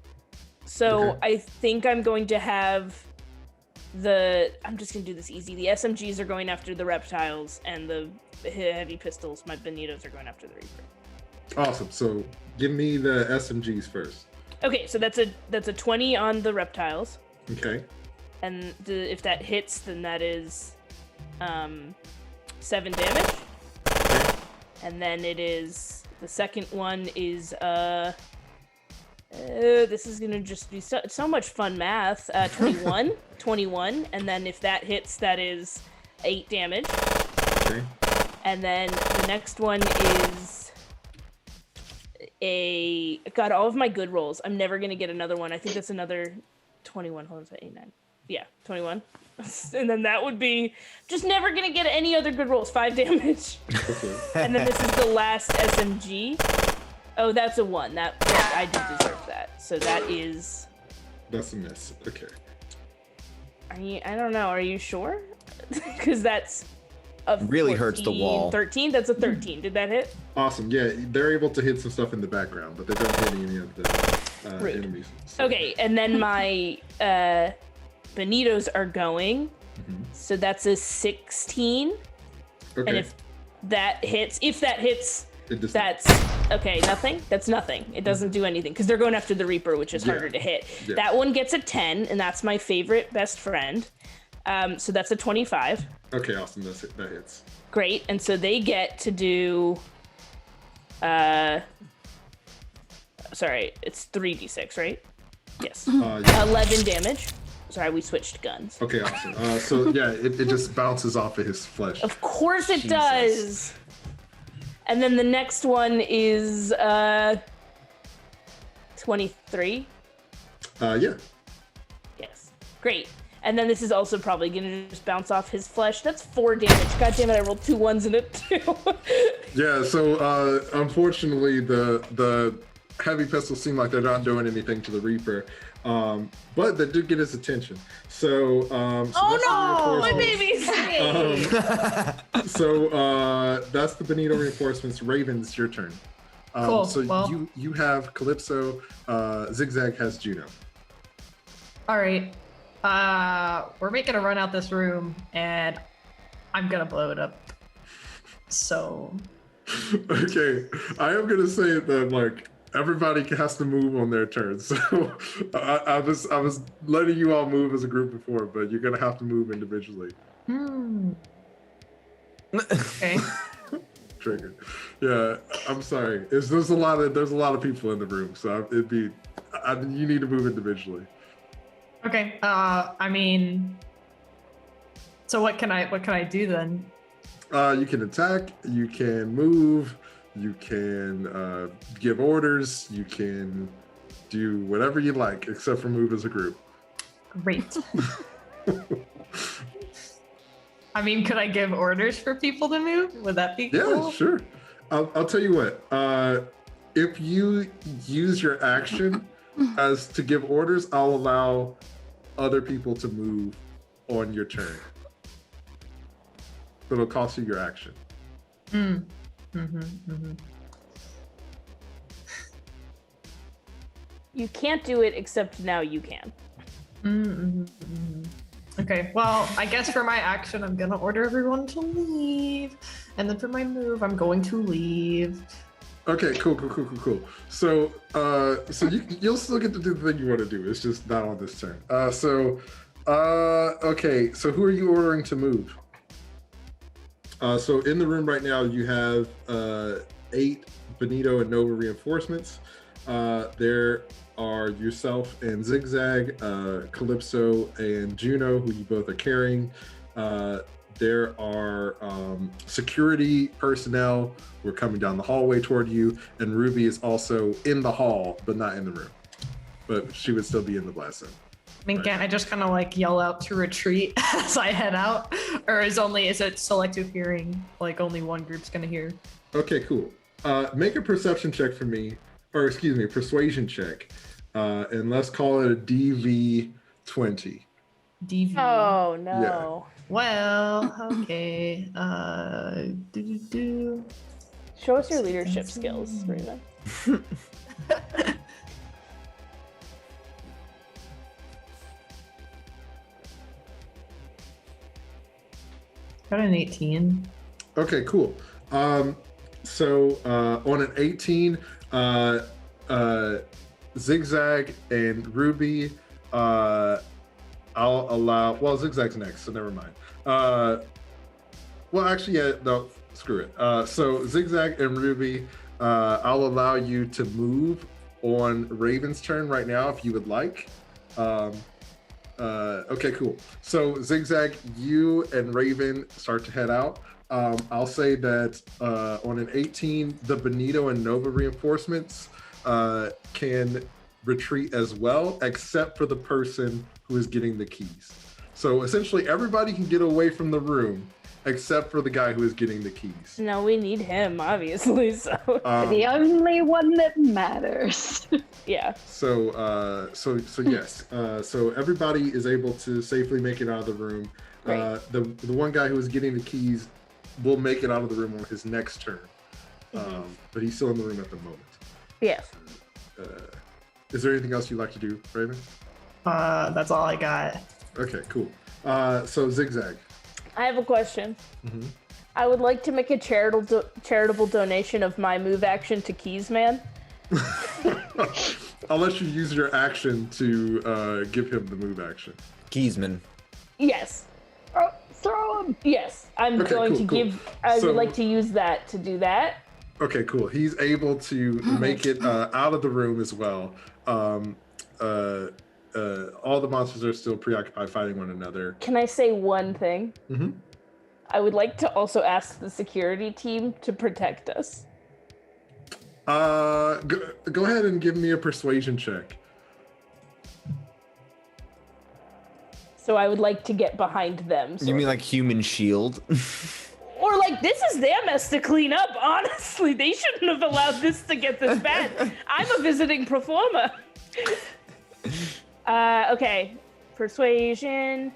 So Okay. I think I'm going to have I'm just gonna do this easy. The SMGs are going after the reptiles, and the heavy pistols, my Benitos, are going after the Reaper. Awesome. So give me the SMGs first. Okay, so that's a 20 on the reptiles, Okay. and if that hits, then that is 7 damage. And then it is the second one is this is gonna just be so much fun math. 21, and then if that hits, that is 8 damage. Okay. And then the next one is God, all of my good rolls. I'm never gonna get another one. I think that's another 21. Hold on, is that 8, 9? Yeah, 21. And then that would be just never gonna get any other good rolls. 5 damage. Okay. And then this is the last SMG. Oh, that's a 1. That I do deserve that. So that is. That's a miss. Okay. I don't know. Are you sure? Because that's a Really hurts the wall. 13. That's a 13. Did that hit? Awesome. Yeah, they're able to hit some stuff in the background, but they don't hit any of the Rude. enemies. So. Okay, and then my Benitos are going. So that's a 16. Okay. And if that hits, It just- that's okay. Nothing. That's nothing. It doesn't do anything because they're going after the Reaper, which is harder to hit. Yeah. That one gets a 10, and that's my favorite best friend. So that's a 25. Okay, awesome. That hits. Great. And so they get to do. Sorry, it's 3d6, right? Yes. Yeah. 11 damage. Sorry, we switched guns. Okay, awesome. So yeah, it just bounces off of his flesh. Of course it does. And then the next one is 23. Yeah. Yes. Great. And then this is also probably gonna just bounce off his flesh. That's 4 damage. God damn it, I rolled 2 1s in it too. Yeah. So unfortunately, the heavy pistols seem like they're not doing anything to the Reaper, but they did get his attention. So. Oh no, my baby's So that's the Benito reinforcements. Ravens, your turn. Cool. So Well- you have Calypso. Zigzag has Juno. All right. We're making a run out this room, and I'm gonna blow it up. So. Okay, I am gonna say that like everybody has to move on their turn. So I was letting you all move as a group before, but you're gonna have to move individually. Okay. Triggered. Yeah, I'm sorry. There's a lot of people in the room, so You need to move individually. Okay. I mean, so what can I do then? You can attack. You can move. You can give orders. You can do whatever you like, except for move as a group. Great. I mean, could I give orders for people to move? Would that be cool? Yeah, sure. I'll tell you what. If you use your action as to give orders, I'll allow other people to move on your turn. But it'll cost you your action. You can't do it, except now you can. Okay, well, I guess for my action, I'm gonna order everyone to leave. And then for my move, I'm going to leave. Okay, cool. So, you'll still get to do the thing you want to do. It's just not on this turn. Okay. So who are you ordering to move? So in the room right now, you have 8 Benito and Nova reinforcements. There are yourself and Zigzag, Calypso and Juno, who you both are carrying. There are security personnel who are coming down the hallway toward you, and Ruby is also in the hall, but not in the room. But she would still be in the blast zone. I mean, can't I just kind of like yell out to retreat as I head out? Or is it selective hearing? Like only one group's gonna hear? Okay, cool. Make a perception check for me, or excuse me, a persuasion check. And let's call it a DV20. DV. Oh no. Yeah. Well, okay. Show us your leadership skills, Raven. Got an 18. Okay, cool. So on an 18, Zigzag and Ruby, I'll allow. Well, Zigzag's next, so never mind. Well, actually, yeah, no, screw it. So Zigzag and Ruby, I'll allow you to move on Raven's turn right now if you would like. Okay, cool. So Zigzag, you and Raven start to head out. I'll say that on an 18, the Benito and Nova reinforcements can retreat as well, except for the person who is getting the keys. So essentially everybody can get away from the room except for the guy who is getting the keys. No, we need him, obviously, so. The only one that matters. Yeah. So yes. So everybody is able to safely make it out of the room. Right. The one guy who is getting the keys will make it out of the room on his next turn. But he's still in the room at the moment. Yes. Is there anything else you'd like to do, Raven? That's all I got. Okay, cool. So Zigzag. I have a question. Mm-hmm. I would like to make a charitable donation of my move action to Keys Man. I'll let you use your action to give him the move action. Keysman. Yes. Oh, throw him. Yes. I'm Okay, going cool, to cool. give. I So- would like to use that to do that. Okay, cool. He's able to make it out of the room as well. All the monsters are still preoccupied fighting one another. Can I say one thing? Mm-hmm. I would like to also ask the security team to protect us. Go ahead and give me a persuasion check. So I would like to get behind them. You mean like human shield? Or like, this is their mess to clean up. Honestly, they shouldn't have allowed this to get this bad. I'm a visiting performer. Okay. Persuasion.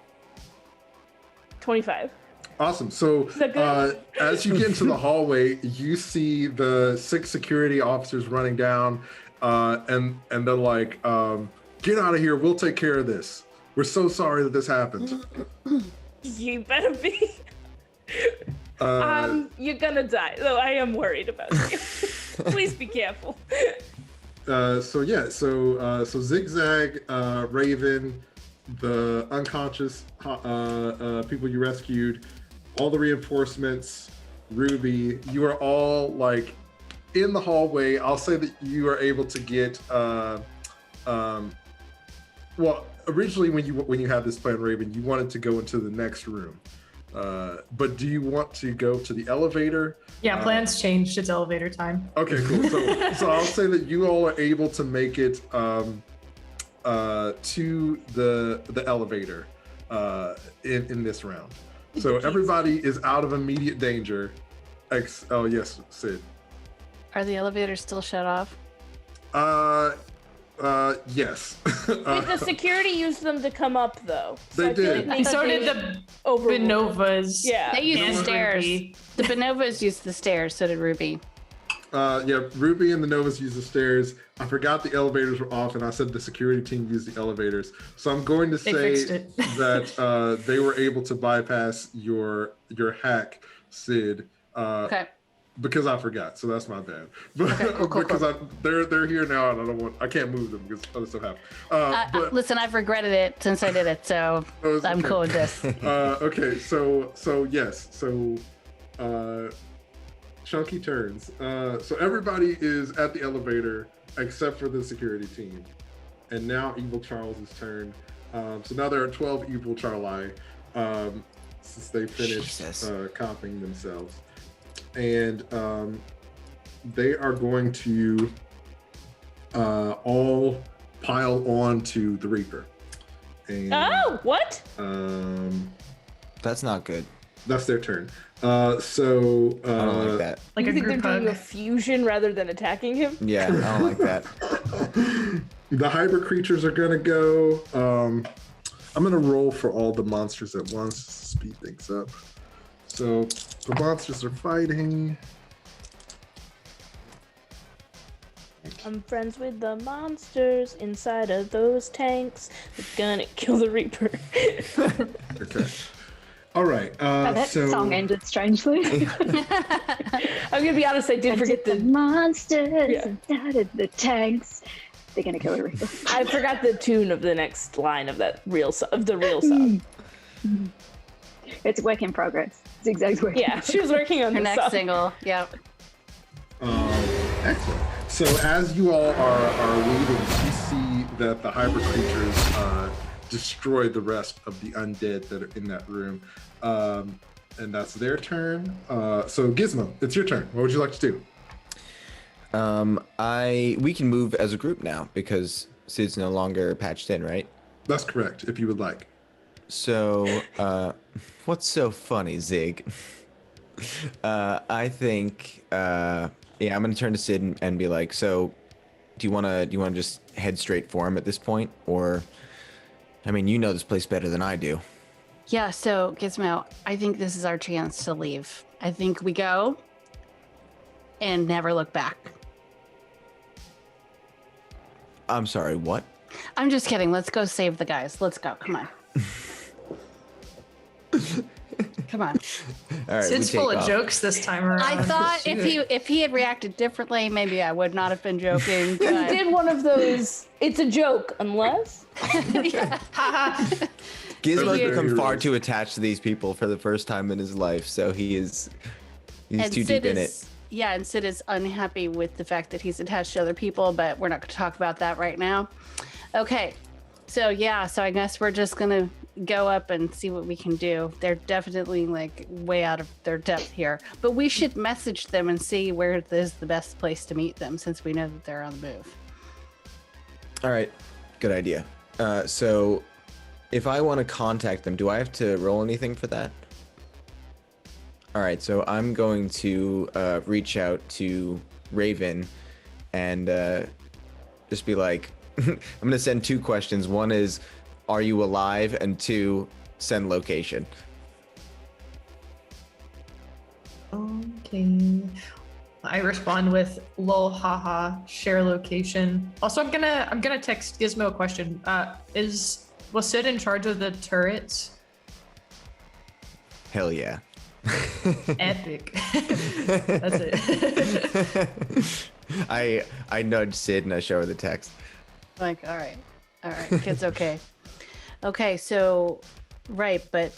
25. Awesome. So that good? as you get into the hallway, you see the 6 security officers running down, and they're like, "Get out of here! We'll take care of this. We're so sorry that this happened." You better be. You're gonna die. Though I am worried about you. Please be careful. So Zigzag, Raven, the unconscious people you rescued, all the reinforcements, Ruby, you are all like in the hallway. I'll say that you are able to get well, originally when you had this plan, Raven, you wanted to go into the next room. But do you want to go to the elevator? Yeah, plans changed. It's elevator time. Okay, cool. So I'll say that you all are able to make it to the elevator in this round. So everybody is out of immediate danger. Oh yes, Sid. Are the elevators still shut off? Yes. Wait, the security used them to come up though. They I feel did. like And so they did the overruled. Benovas. Yeah. They used And the stairs. Ruby. The Bonobos used the stairs, so did Ruby. Yeah, Ruby and the Novas used the stairs. I forgot the elevators were off, and I said the security team used the elevators. So I'm going to They say fixed it. that they were able to bypass your hack, Sid. Okay. Because I forgot, so that's my bad. But Okay, cool, because they're here now, and I can't move them because other stuff happened. But Listen, I've regretted it since I did it, so Oh, it's I'm okay. cool with this. okay, so yes, so chunky turns. So everybody is at the elevator except for the security team, and now Evil Charles's turn. So now there are 12 Evil Charli since they finished copying themselves, and they are going to all pile on to the Reaper. And, Oh, what? That's not good. That's their turn. I don't like that. Like you a think they're group doing a hug. fusion rather than attacking him? Yeah, I don't like that. The hybrid creatures are gonna go. I'm gonna roll for all the monsters at once to speed things up. So the monsters are fighting. I'm friends with the monsters inside of those tanks. They're gonna kill the Reaper. Okay. All right. That so song ended strangely. I'm gonna be honest, I did forget the the. monsters Yeah. inside of the tanks. They're gonna kill the Reaper. I forgot the tune of the next line of that of the real song. It's a work in progress. Zigzag's working. Yeah, she was working on Her the next song. single. Yep. excellent. So as you all are leaving, you see that the hybrid creatures destroy the rest of the undead that are in that room, and that's their turn. So Gizmo, it's your turn. What would you like to do? We can move as a group now because Sid's no longer patched in, right? That's correct. If you would like. So, what's so funny, Zig? I think, yeah, I'm gonna turn to Sid and be like, so, do you wanna just head straight for him at this point, or, I mean, you know this place better than I do. Yeah, so Gizmo, I think this is our chance to leave. I think we go and never look back. I'm sorry, what? I'm just kidding. Let's go save the guys. Let's go. Come on. Come on. All right, Sid's we full take of off. jokes this time around. I thought Shoot. if he had reacted differently, maybe I would not have been joking. You But did one of those. It's a joke, unless. Gizmo's you. become far too attached to these people for the first time in his life, so he's too deep in it. Yeah, and Sid is unhappy with the fact that he's attached to other people, but we're not going to talk about that right now. Okay, so yeah, so I guess we're just going to go up and see what we can do. They're definitely like way out of their depth here, but we should message them and see where is the best place to meet them since we know that they're on the move. All right, good idea. So if I want to contact them, do I have to roll anything for that? All right, so I'm going to reach out to Raven and just be like, I'm going to send 2 questions. One is, are you alive? And 2, send location. Okay. I respond with lol haha share location. Also, I'm gonna text Gizmo a question. Was Sid in charge of the turrets? Hell yeah. Epic. That's it. I nudge Sid and I show her the text. Like, all right, kid's okay. Okay, so right, but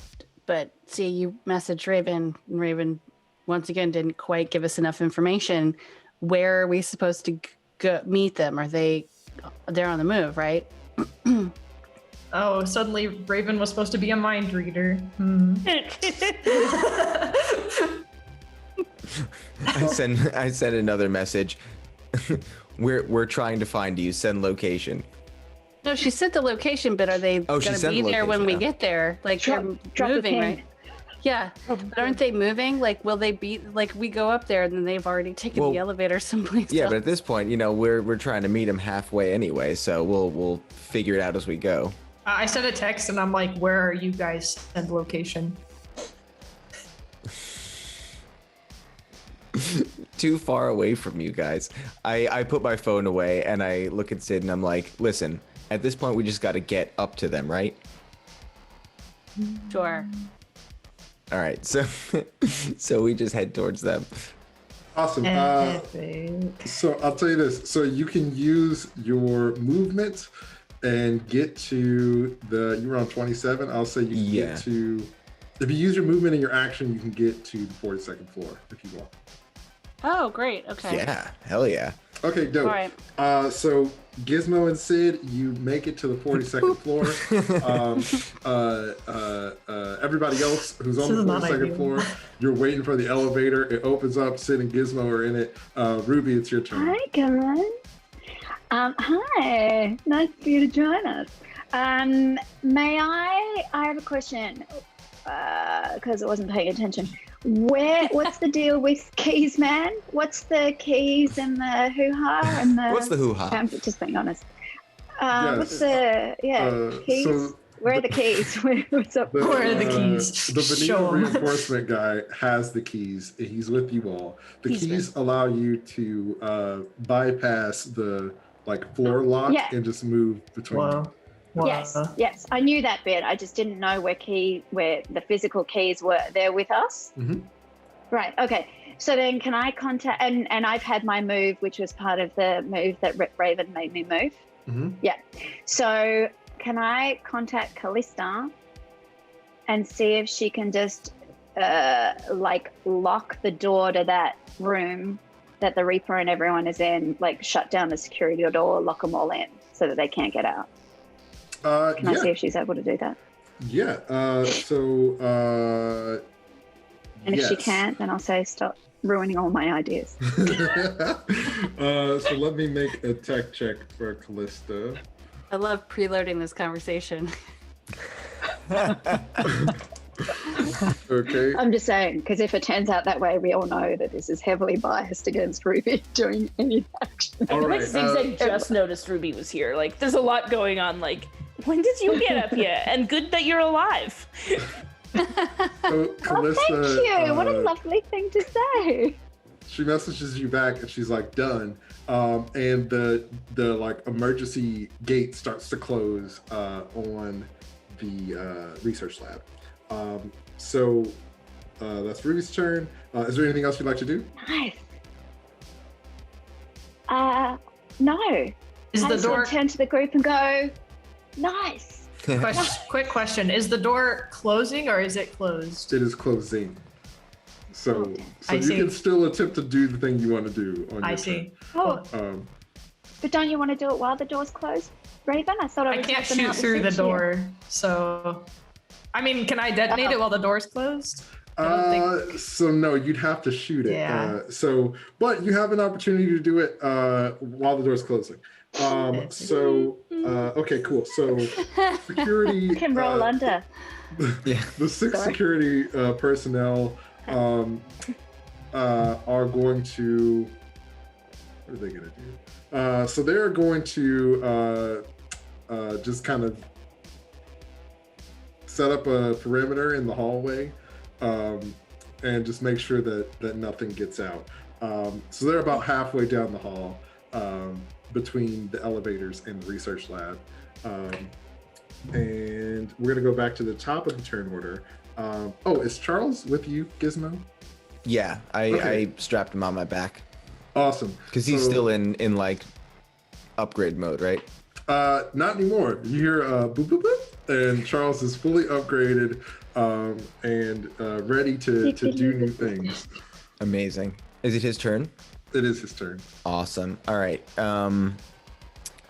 see, you messaged Raven, and Raven once again didn't quite give us enough information. Where are we supposed to go meet them? Are they they're on the move, right? Oh, suddenly Raven was supposed to be a mind reader. I send another message. We're trying to find you. Send location. No, she sent the location, but are they Oh, she gonna sent be the there when we location, get there? Like Drop they're a moving, pin. right? Yeah, but aren't they moving? Like, will they be like we go up there and then they've already taken Well, the elevator someplace Yeah, else? but at this point, we're trying to meet him halfway anyway, so we'll figure it out as we go. I sent a text and I'm like, where are you guys? Send location. Too far away from you guys. I put my phone away and I look at Sid and I'm like, listen, at this point we just got to get up to them, right? Sure. All right, so we just head towards them. Awesome. So I'll tell you this. So you can use your movement and get to you were on 27. I'll say you can get to, if you use your movement and your action, you can get to the 42nd floor if you want. Oh, great. Okay. Yeah, hell yeah. Okay, dope. All right. So Gizmo and Sid, you make it to the 42nd floor. Everybody else who's on the 42nd floor, you're waiting for the elevator. It opens up. Sid and Gizmo are in it. Ruby, it's your turn. Hi, guys. Hi. Nice for you to join us. May I have a question, because I wasn't paying attention. What's the deal with keys, man? What's the keys and the hoo-ha and the... What's the hoo-ha? I'm just being honest. Yes. What's the... keys? So Where are the keys? What's up? Where are the keys? The Benito Show 'em. reinforcement guy has the keys. He's with you all. The keys allow you to bypass the floor lock and just move between. Wow. Yes. I knew that bit. I just didn't know where the physical keys were. They're with us? Mm-hmm. Right. Okay. So then can I contact, and I've had my move, which was part of the move that Raven made me move. Mm-hmm. Yeah. So can I contact Kalista and see if she can just lock the door to that room that the Reaper and everyone is in, shut down the security door, lock them all in so that they can't get out? Can I see if she's able to do that? Yeah. And if she can't, then I'll say stop ruining all my ideas. So let me make a tech check for Kalista. I love preloading this conversation. Okay. I'm just saying, because if it turns out that way, we all know that this is heavily biased against Ruby doing any action. I feel like Zigzag just noticed Ruby was here. There's a lot going on. When did you get up here? And good that you're alive. So Kalista, thank you. What a lovely thing to say. She messages you back and she's done. And the emergency gate starts to close on the research lab. So that's Ruby's turn. Is there anything else you'd like to do? Nice. No. Is the door... turn to the group and go, nice. Quick question. Is the door closing or is it closed? It is closing. So I you see. can still attempt to do the thing you want to do on your I see. turn. But don't you want to do it while the door's closed, Raven? I thought I I would can't help them shoot out through the with you. door, so... I mean, can I detonate it while the door's closed? I don't think... So no, you'd have to shoot it. Yeah. But you have an opportunity to do it while the door's closing. Okay, cool. So security You can roll under. the six security personnel are going to, what are they going to do? So they're going to just kind of set up a perimeter in the hallway and just make sure that nothing gets out. So they're about halfway down the hall between the elevators and the research lab. And we're going to go back to the top of the turn order. Is Charles with you, Gizmo? Yeah, I strapped him on my back. Awesome. Because he's still in upgrade mode, right? Not anymore. You hear boop, boop, boop, and Charles is fully upgraded and ready to do new things. Amazing. Is it his turn? It is his turn. Awesome. All right.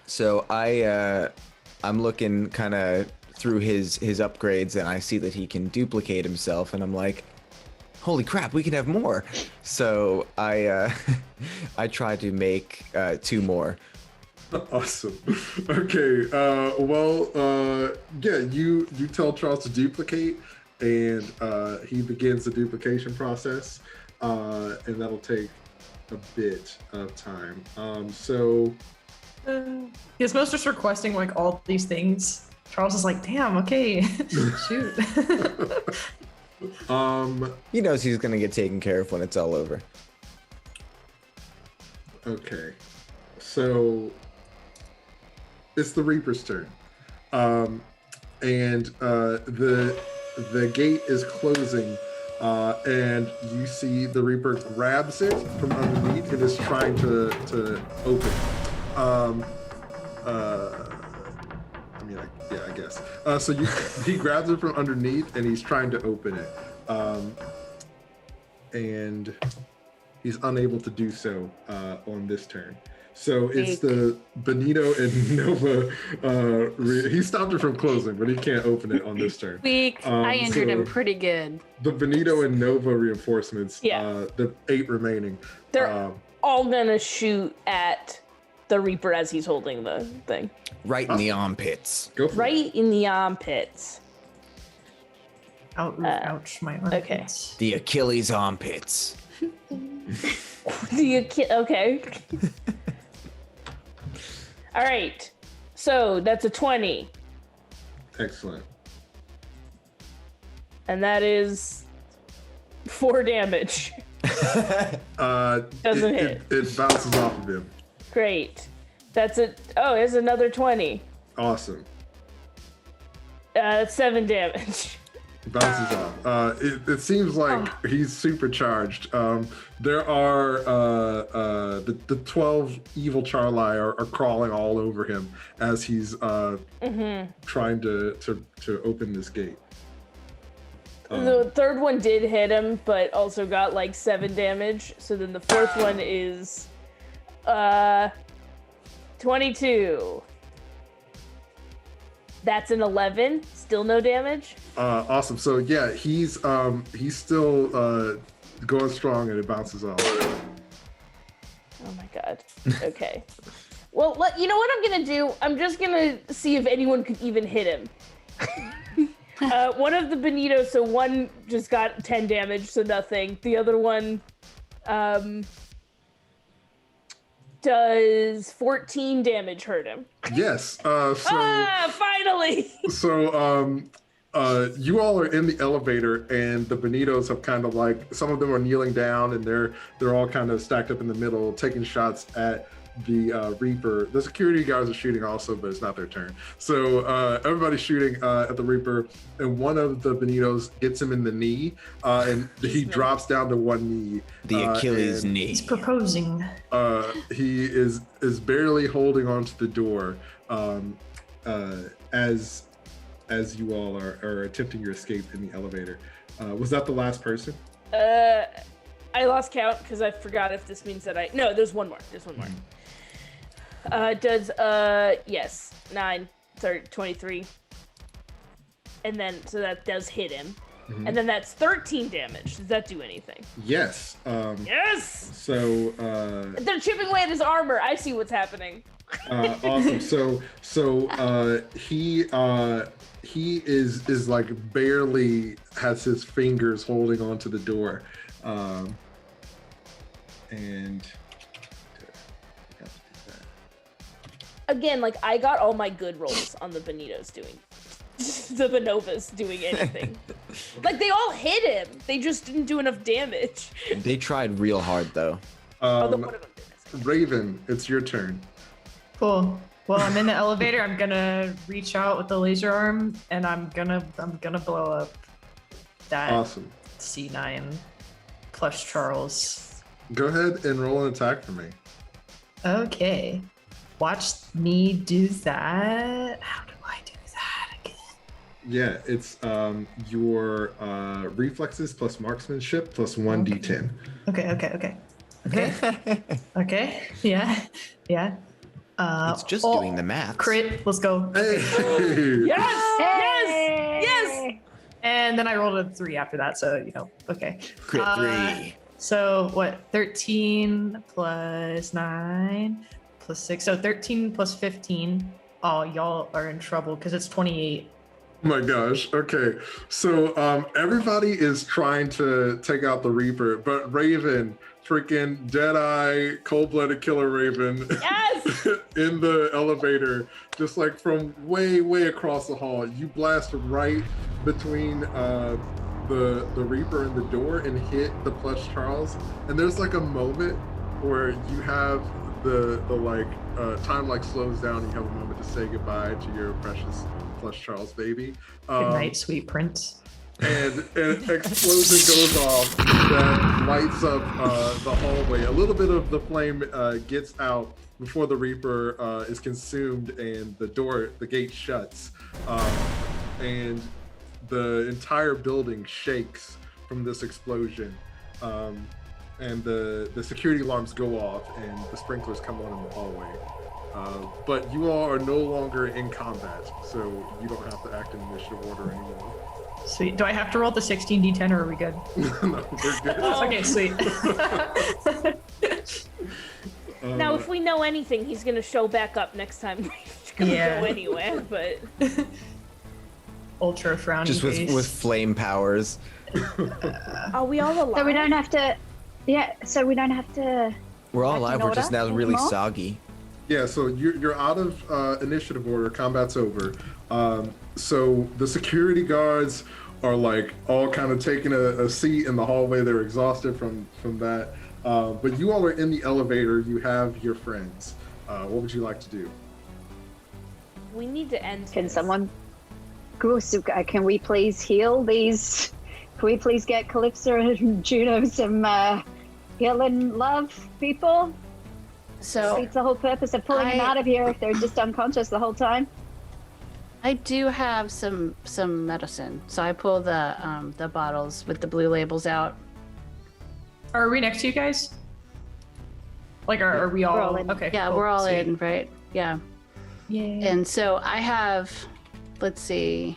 So I'm looking kind of through his upgrades, and I see that he can duplicate himself, and I'm like, holy crap, we can have more. So I I try to make 2 more. Awesome. Okay. Yeah. You tell Charles to duplicate, and he begins the duplication process, and that'll take a bit of time. Gizmo's just requesting like all these things. Charles is like, damn, okay, shoot. He knows he's gonna get taken care of when it's all over. Okay. So it's the Reaper's turn, and the gate is closing, and you see the Reaper grabs it from underneath and is trying to open. I guess. So he grabs it from underneath and he's trying to open it, and he's unable to do so on this turn. So it's the Benito and Nova. He stopped it from closing, but he can't open it on this turn. Weak. I injured him pretty good. The Benito and Nova reinforcements. Yeah. The 8 remaining. They're all gonna shoot at the Reaper as he's holding the thing. Right in the armpits. Go for it. Right in the armpits. Ouch, my armpits. Okay. The Achilles armpits. Okay. All right. So that's a 20. Excellent. And that is 4 damage. Doesn't hit. It bounces off of him. Great. That's it. Oh, it's another 20. Awesome. That's 7 damage. Bounces off. It seems like he's supercharged. There are the 12 evil Charli are crawling all over him as he's trying to open this gate. The third one did hit him, but also got like 7 damage. So then the fourth one is 22. That's an 11. Still no damage. Awesome. So yeah, he's still going strong, and it bounces off. Oh my god. Okay. Well, you know what I'm gonna do? I'm just gonna see if anyone could even hit him. One of the Benito, so one just got 10 damage, so nothing. The other one does 14 damage hurt him. Yes. Finally! So you all are in the elevator, and the Benitos have kind of like, some of them are kneeling down, and they're all kind of stacked up in the middle, taking shots at the Reaper. The security guards are shooting also, but it's not their turn. So everybody's shooting at the Reaper, and one of the Benitos gets him in the knee, and he drops down to one knee. The Achilles knee. He's proposing. He is barely holding onto the door as you all are attempting your escape in the elevator. Was that the last person? I lost count because I forgot if this means that no, there's one more. There's one more. Yes, 9, 30, 23. And then, so that does hit him. Mm-hmm. And then that's 13 damage. Does that do anything? Yes. Yes! So, they're chipping away at his armor. I see what's happening. Awesome. So he is like barely has his fingers holding onto the door. And again, like I got all my good rolls on the Benitos doing the Benovas doing anything. Like they all hit him. They just didn't do enough damage. They tried real hard though. Although one of them did. Raven, it's your turn. Cool. Well, I'm in the elevator. I'm gonna reach out with the laser arm, and I'm gonna blow up that Awesome. C9 plus Charles. Go ahead and roll an attack for me. Okay. Watch me do that. How do I do that again? Yeah, it's your reflexes plus marksmanship plus 1d10. Okay. Okay. Yeah. It's just doing the math. Crit. Let's go. Hey. Yes! Hey! Yes! And then I rolled a 3 after that, so okay. Crit 3. So what? 13 plus 9 plus 6. So 13 plus 15. Oh, y'all are in trouble because it's 28. Oh my gosh. Okay. So everybody is trying to take out the Reaper, but Raven, freaking Deadeye, cold-blooded killer Raven, Yes! in the elevator, just like from way, way across the hall. You blast right between the Reaper and the door and hit the plush Charles. And there's like a moment where you have the time like slows down and you have a moment to say goodbye to your precious plush Charles baby. Good night, sweet prince. And an explosion goes off that lights up the hallway. A little bit of the flame gets out before the Reaper is consumed and the gate shuts. And the entire building shakes from this explosion. And the security alarms go off and the sprinklers come on in the hallway. But you all are no longer in combat, so you don't have to act in initiative order anymore. Sweet. Do I have to roll the 16d10 or are we good? No, we're good. Okay, sweet. Now, if we know anything, he's gonna show back up next time. He's gonna go anywhere, but Ultra frowny Just face. with flame powers. are we all alive? So we don't have to. Yeah. So we don't have to. We're all Act in alive. We're just now order really anymore? soggy. Yeah, so you're out of initiative order. Combat's over. So the security guards are like all kind of taking a seat in the hallway. They're exhausted from that. But you all are in the elevator. You have your friends. What would you like to do? We need to end. Can this. someone? Can we please heal these? Can we please get Calypso and Juno some healing love, people? So It's the whole purpose of pulling them out of here if they're just unconscious the whole time. I do have some medicine. So I pull the bottles with the blue labels out. Are we next to you guys? Like, are we all? We're all in. Okay. Yeah, cool, we're all sweet. in, right? Yeah. Yeah. And so I have, let's see,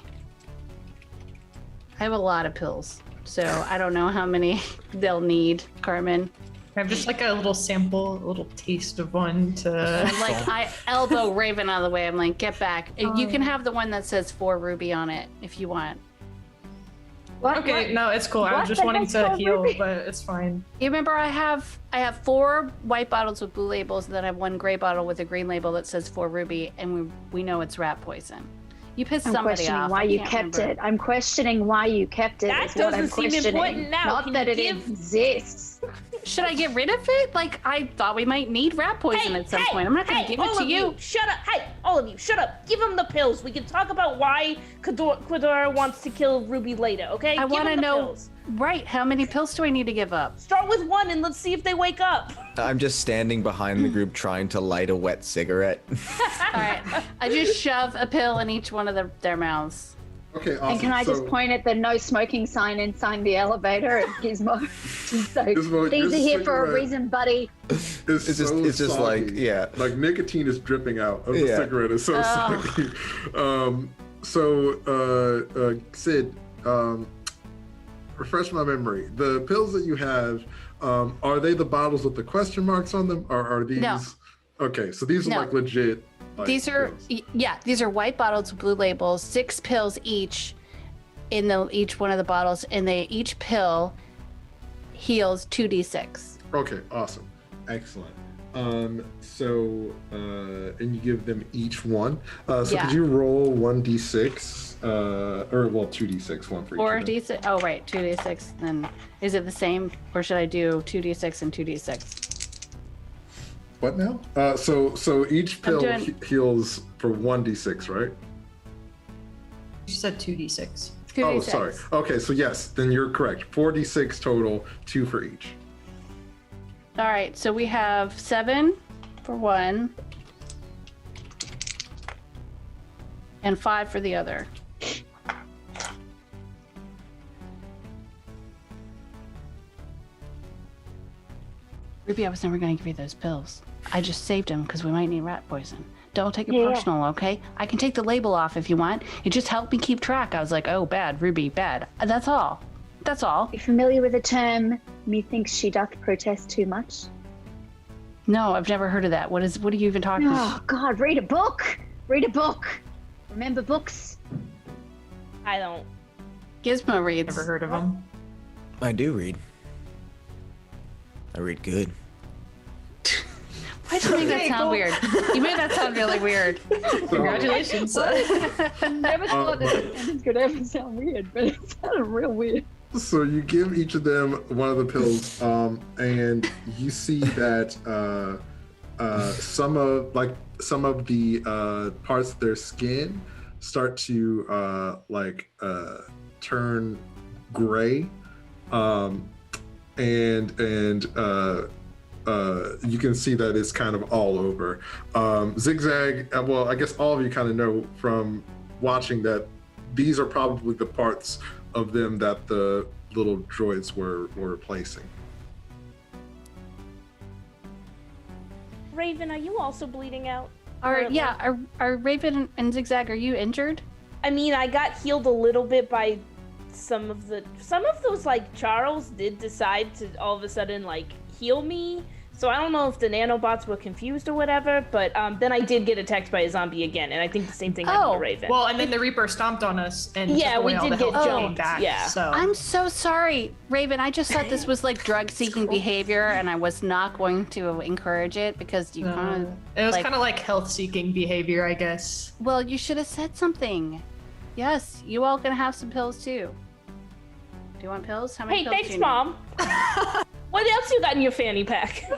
I have a lot of pills. So I don't know how many they'll need, Carmen. I have just like a little sample, a little taste of one to. I'm like, I elbow Raven out of the way. I'm like, get back. You can have the one that says 4 ruby on it if you want. What? Okay, no, it's cool. I was What just the wanting heck's to called heal, ruby? but it's fine. You remember I have 4 white bottles with blue labels, and then I have 1 gray bottle with a green label that says 4 ruby, and we know it's rat poison. You pissed I'm somebody questioning off. why I you can't kept remember. it. I'm questioning why you kept it. That is what I'm doesn't seem questioning. important now. Not Can that you it give- exists. Should I get rid of it? Like, I thought we might need rat poison at some point. I'm not going to give it all to of you. Shut up. Hey, all of you, shut up. Give him the pills. We can talk about why Quadora wants to kill Ruby later, okay? I Give want to him the know, pills. right, how many pills do I need to give up? Start with 1 and let's see if they wake up. I'm just standing behind the group trying to light a wet cigarette. All right. I just shove a pill in each one of their mouths. Okay, awesome. And can I just point at the no smoking sign inside the elevator at Gizmo? So Gizmo, these your are here for a cigarette reason, buddy. It's It's just so like, soggy. yeah. Like nicotine is dripping out of the Yeah. cigarette. It's so soggy. Sid, refresh my memory. The pills that you have, are they the bottles with the question marks on them, or are these? No. Okay, so these are No. like legit. Like, These are, pills. these are white bottles with blue labels, 6 pills each in each one of the bottles, and each pill heals 2d6. Okay, awesome, excellent. And you give them each one. So Yeah. could you roll 1d6, or 2d6, one for each. Or of them. d6. Oh, right, 2d6. Then is it the same, or should I do 2d6 and 2d6? What now? So each pill doing- heals for 1d6, right? You said 2d6. 2d6. Oh, sorry. Okay, so yes, then you're correct. 4d6 total, 2 for each. All right, so we have 7 for one and 5 for the other. Ruby, I was never going to give you those pills. I just saved him because we might need rat poison. Don't take it Yeah. personal, okay? I can take the label off if you want. It just helped me keep track. I was like, oh, bad, Ruby, bad. That's all. That's all. You familiar with the term, methinks she doth protest too much? No, I've never heard of that. What are you even talking Oh, God, read a book. Read a book. Remember books? I don't. Gizmo reads. Never heard of them. I do read. I read good. Why'd you make that Okay, sound cool. weird? You made that sound really weird. Congratulations. Never thought that sentence could ever sound weird, but it sounded real weird. So you give each of them one of the pills, and you see that some of the parts of their skin start to turn gray, and you can see that it's kind of all over. Zigzag, well, I guess all of you kind of know from watching that these are probably the parts of them that the little droids were replacing. Raven, are you also bleeding out? Are Raven and Zigzag, are you injured? I mean, I got healed a little bit by some of those, like, Charles did decide to all of a sudden, like, heal me. So I don't know if the nanobots were confused or whatever, but then I did get attacked by a zombie again, and I think the same thing happened to Raven. Well, and then the Reaper stomped on us, and Yeah, took away we all did the get health jumped, came back. yeah. So I'm so sorry, Raven. I just thought this was like drug-seeking behavior, and I was not going to encourage it because you kind of. it was like- kind of like health-seeking behavior, I guess. Well, you should have said something. Yes, you all can have some pills too. Do you want pills? How many Hey, pills thanks, do you need? Mom. What else you got in your fanny pack?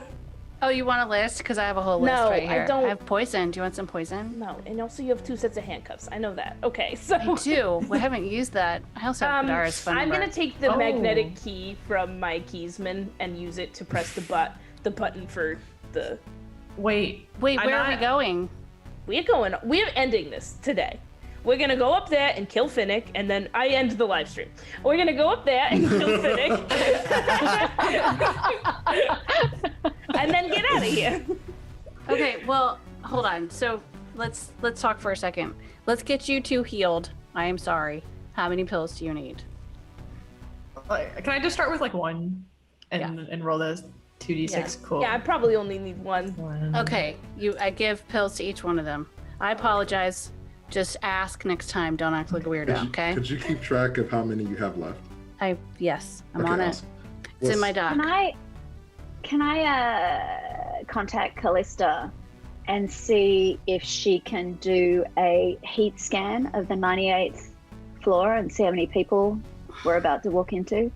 Oh, you want a list? Because I have a whole list No, right I here. don't- I have poison. Do you want some poison? No, and also you have 2 sets of handcuffs. I know that. Okay, so I do. We haven't used that. I also have Kadara's phone I'm number. gonna take the Oh. magnetic key from my keysman and use it to press the button for the. Wait, Wait, I'm where are we not- going? We're ending this today. We're gonna go up there and kill Fennec, and then I end the live stream. We're gonna go up there and kill Fennec, and then get out of here. Okay, well, hold on. So let's talk for a second. Let's get you two healed. I am sorry. How many pills do you need? Can I just start with like one, and roll those 2d6? Yeah. Cool. Yeah, I probably only need one. One. Okay, I give pills to each one of them. I apologize. Just ask next time. Don't act like a weirdo, okay? Could you keep track of how many you have left? Yes, I'm Okay, on it. awesome. It's in my doc. Can I contact Kalista and see if she can do a heat scan of the 98th floor and see how many people we're about to walk into?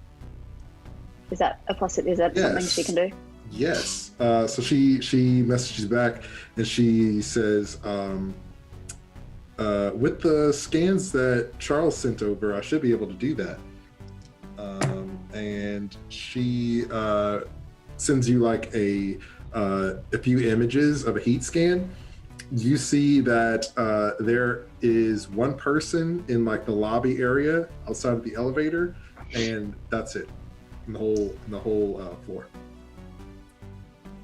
Is that a possibility? Is that something she can do? Yes. So she messages back and she says, with the scans that Charles sent over, I should be able to do that. And she sends you like a few images of a heat scan. You see that there is one person in like the lobby area outside of the elevator, and that's it. In the whole floor.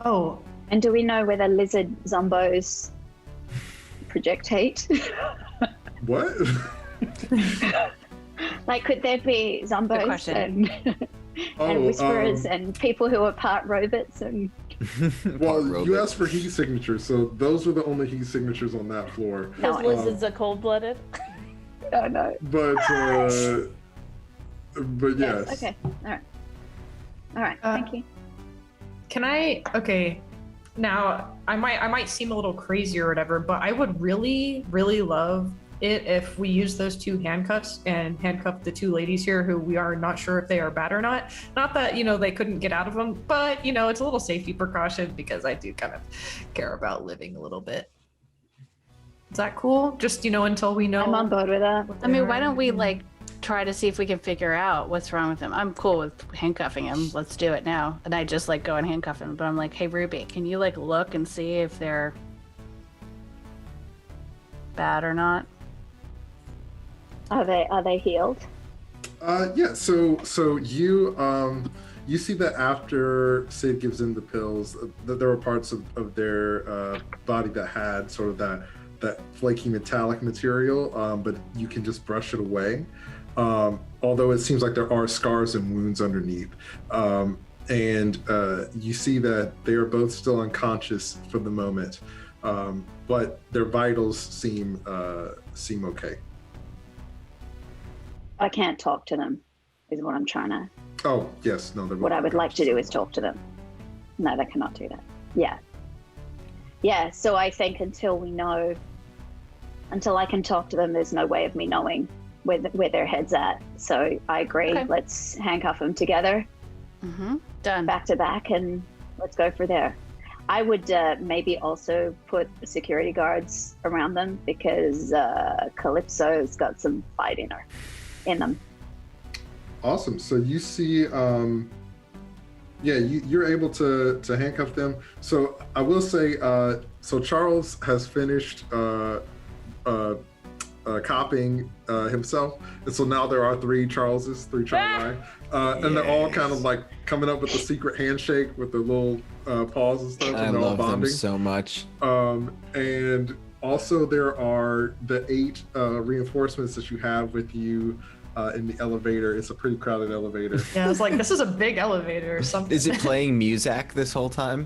Oh, And do we know whether lizard zombos project heat? What? Like, could there be Good zombos question. and whisperers and people who are part robots and Well, Robot. you asked for heat signatures, so those were the only heat signatures on that floor. No, Because lizards are cold-blooded. no, no. But yes. Okay. All right. Thank you. can I? Okay. Now, I might seem a little crazy or whatever, but I would really, really love it if we use those 2 handcuffs and handcuff the 2 ladies here who we are not sure if they are bad or not. Not that, they couldn't get out of them, but, it's a little safety precaution because I do kind of care about living a little bit. Is that cool? Just, until we know. I'm on board with that. what I mean, they why are. don't we try to see if we can figure out what's wrong with him? I'm cool with handcuffing him. Let's do it now. And I just go and handcuff him. But I'm like, hey Ruby, can you look and see if they're bad or not? Are they healed? Yeah. So you you see that after Sid gives them the pills, that there were parts of their body that had sort of that flaky metallic material, but you can just brush it away. Although it seems like there are scars and wounds underneath. And you see that they are both still unconscious for the moment, but their vitals seem okay. I can't talk to them, is what I'm trying to. Oh, yes. No, what I would like to do is talk to them. No, they cannot do that. Yeah. Yeah, so I think until I can talk to them, there's no way of me knowing where their head's at. So I agree. Okay. Let's handcuff them together. Mm-hmm. Done. Back to back, and let's go for there. I would maybe also put security guards around them because Calypso's got some fight in them. Awesome. So you see, you're able to handcuff them. So I will say, so Charles has finished copying himself, and so now there are three Charleses, three Charli, and they're all kind of like coming up with a secret handshake with their little paws and stuff. I and love all bonding. them so much. And also there are the 8 reinforcements that you have with you in the elevator. It's a pretty crowded elevator. Yeah, I was like, this is a big elevator or something. Is it playing music this whole time?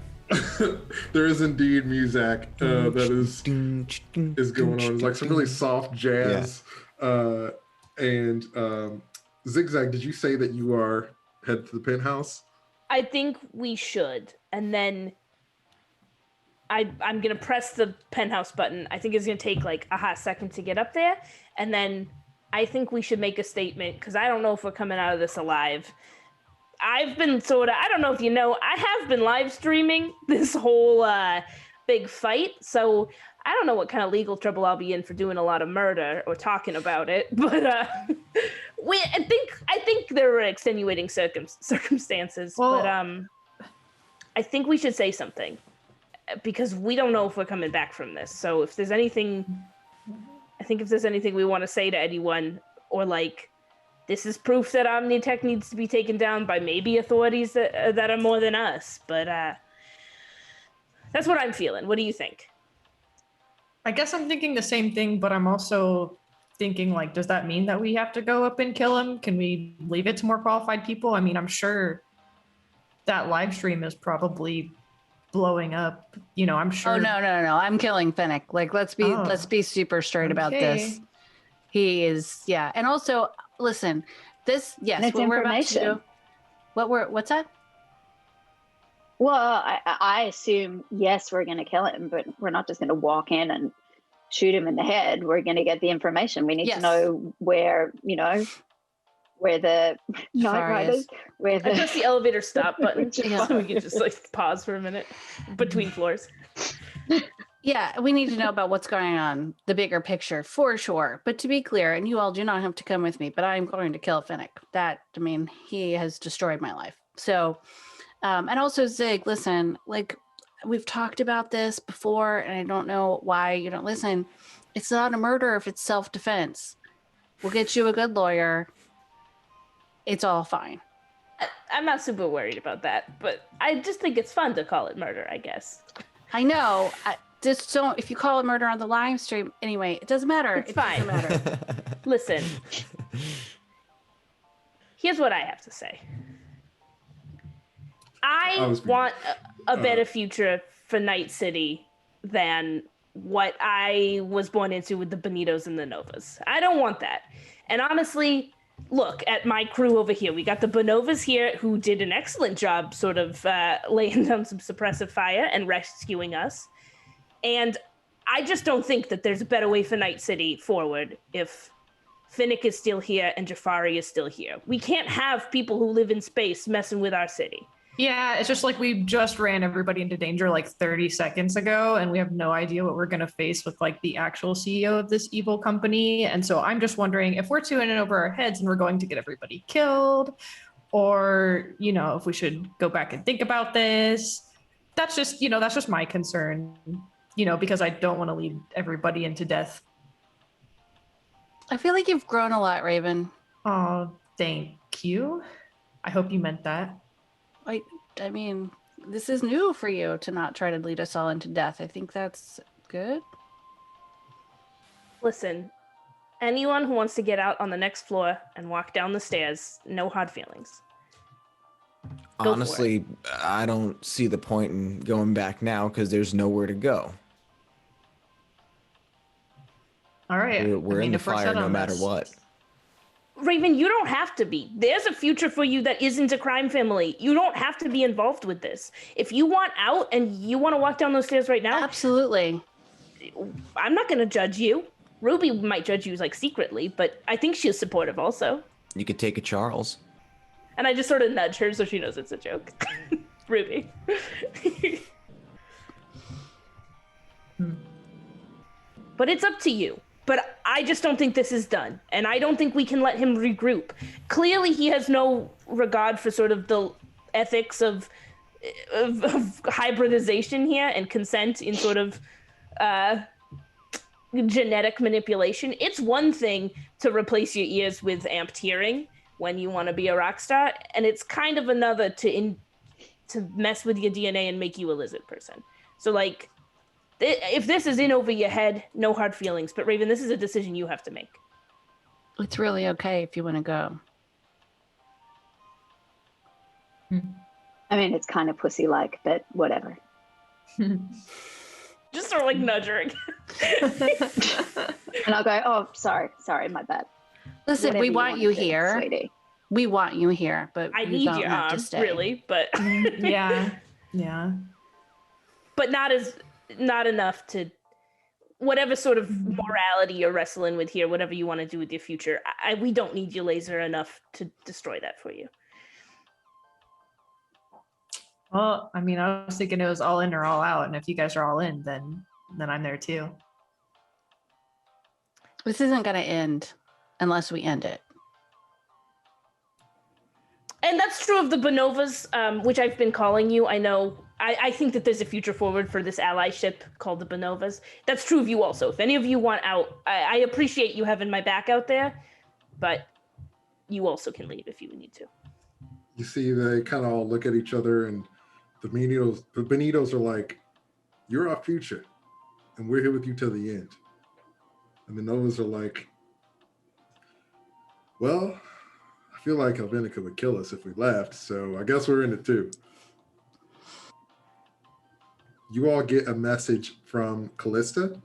There is indeed music that is going on. It's like some really soft jazz. Yeah. And Zigzag, did you say that you are headed to the penthouse? I think we should. And then I'm going to press the penthouse button. I think it's going to take like a hot second to get up there. And then I think we should make a statement because I don't know if we're coming out of this alive. I've been I don't know if you know, I have been live streaming this whole big fight. So I don't know what kind of legal trouble I'll be in for doing a lot of murder or talking about it. But I think there were extenuating circumstances. Well, but I think we should say something because we don't know if we're coming back from this. So if there's anything we want to say to anyone, or like, this is proof that Omnitech needs to be taken down by maybe authorities that are more than us. But that's what I'm feeling. What do you think? I guess I'm thinking the same thing, but I'm also thinking, like, does that mean that we have to go up and kill him? Can we leave it to more qualified people? I mean, I'm sure that live stream is probably blowing up. You know, I'm sure. Oh, no. I'm killing Fennec. Like, let's be super straight about this. He is, yeah. And also, listen, this, yes, what we're about to do. What's that? Well, I assume, yes, we're going to kill him, but we're not just going to walk in and shoot him in the head. We're going to get the information. We need to know where the night riders, I press the elevator stop button. Yeah. So we can just like pause for a minute between floors. Yeah, we need to know about what's going on, the bigger picture, for sure. But to be clear, and you all do not have to come with me, but I'm going to kill Fennec. He has destroyed my life. So, and also Zig, listen, like we've talked about this before, and I don't know why you don't listen. It's not a murder if it's self-defense. We'll get you a good lawyer. It's all fine. I'm not super worried about that, but I just think it's fun to call it murder, I guess. I know. Just don't, if you call it murder on the live stream, anyway, it doesn't matter. It's fine. Doesn't matter. Listen, here's what I have to say. I want a better future for Night City than what I was born into with the Benitos and the Novas. I don't want that. And honestly, look at my crew over here. We got the Bonovas here who did an excellent job sort of laying down some suppressive fire and rescuing us. And I just don't think that there's a better way for Night City forward if Fennec is still here and Jafari is still here. We can't have people who live in space messing with our city. Yeah, it's just like we just ran everybody into danger like 30 seconds ago, and we have no idea what we're going to face with like the actual CEO of this evil company. And so I'm just wondering if we're too in and over our heads and we're going to get everybody killed, or, you know, if we should go back and think about this. That's just my concern. Because I don't want to lead everybody into death. I feel like you've grown a lot, Raven. Oh, thank you. I hope you meant that. I mean, this is new for you to not try to lead us all into death. I think that's good. Listen, anyone who wants to get out on the next floor and walk down the stairs, no hard feelings. Go for it. Honestly, I don't see the point in going back now because there's nowhere to go. All right. We're in the if we're fire set no on matter this- what. Raven, you don't have to be. There's a future for you that isn't a crime family. You don't have to be involved with this. If you want out and you want to walk down those stairs right now, Absolutely. I'm not going to judge you. Ruby might judge you like secretly, but I think she's supportive also. You could take a Charles. And I just sort of nudge her so she knows it's a joke. Ruby. But it's up to you. But I just don't think this is done. And I don't think we can let him regroup. Clearly, he has no regard for sort of the ethics of hybridization here and consent in sort of genetic manipulation. It's one thing to replace your ears with amped hearing when you want to be a rock star, and it's kind of another to mess with your DNA and make you a lizard person. So, like, if this is in over your head, no hard feelings. But Raven, this is a decision you have to make. It's really okay if you want to go. I mean, it's kind of pussy-like, but whatever. Just sort of like nudging. And I'll go, oh, sorry, my bad. Listen, Whatever we you want wanna you do, here. sweetie. We want you here, but I you need don't your have to arm, stay. really, but Yeah. but not enough to whatever sort of morality you're wrestling with here, whatever you want to do with your future. We don't need your laser enough to destroy that for you. Well, I mean, I was thinking it was all in or all out, and if you guys are all in, then I'm there too. This isn't going to end unless we end it. And that's true of the Bonovas, which I've been calling you. I know. I think that there's a future forward for this allyship called the Bonovas. That's true of you also. If any of you want out, I appreciate you having my back out there, but you also can leave if you need to. You see, they kind of all look at each other, and the Benitos are like, "You're our future, and we're here with you till the end." And the Novas are like, "Well, I feel like Helvenica would kill us if we left, so I guess we're in it too." You all get a message from Kalista.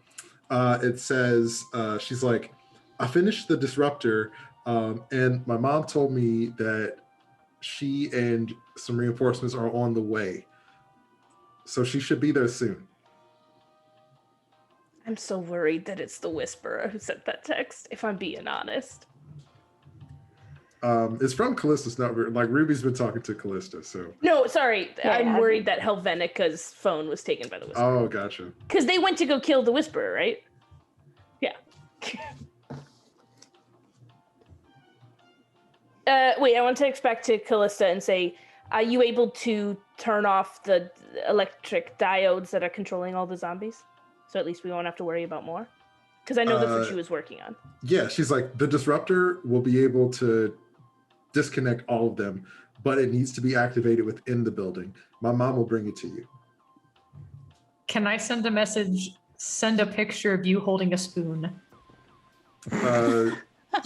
It says, she's like, "I finished the disruptor, and my mom told me that she and some reinforcements are on the way. So she should be there soon." I'm so worried that it's the Whisperer who sent that text, if I'm being honest. It's from Kalista. It's not like Ruby's been talking to Kalista, so. No, sorry. Yeah, I'm I- worried that Helvenica's phone was taken by the Whisperer. Oh, gotcha. Because they went to go kill the Whisperer, right? Yeah. Wait, I want to text back to Kalista and say, are you able to turn off the electric diodes that are controlling all the zombies? So at least we won't have to worry about more? Because I know that's what she was working on. Yeah, she's like, the disruptor will be able to disconnect all of them, but it needs to be activated within the building. My mom will bring it to you. Can I send a message? Send a picture of you holding a spoon.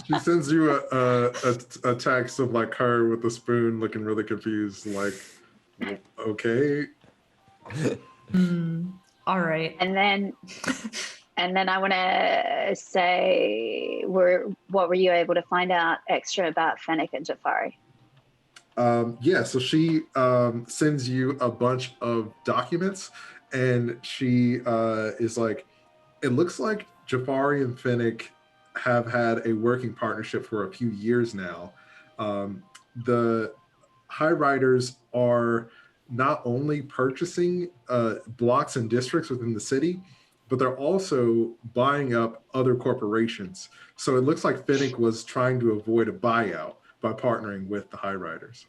She sends you a text of like her with a spoon looking really confused, like, okay. All right. And then I want to say, what were you able to find out extra about Fennec and Jafari? Yeah, so she sends you a bunch of documents, and she is like, it looks like Jafari and Fennec have had a working partnership for a few years now. The High Riders are not only purchasing blocks and districts within the city, but they're also buying up other corporations. So it looks like Fennec was trying to avoid a buyout by partnering with the High Riders.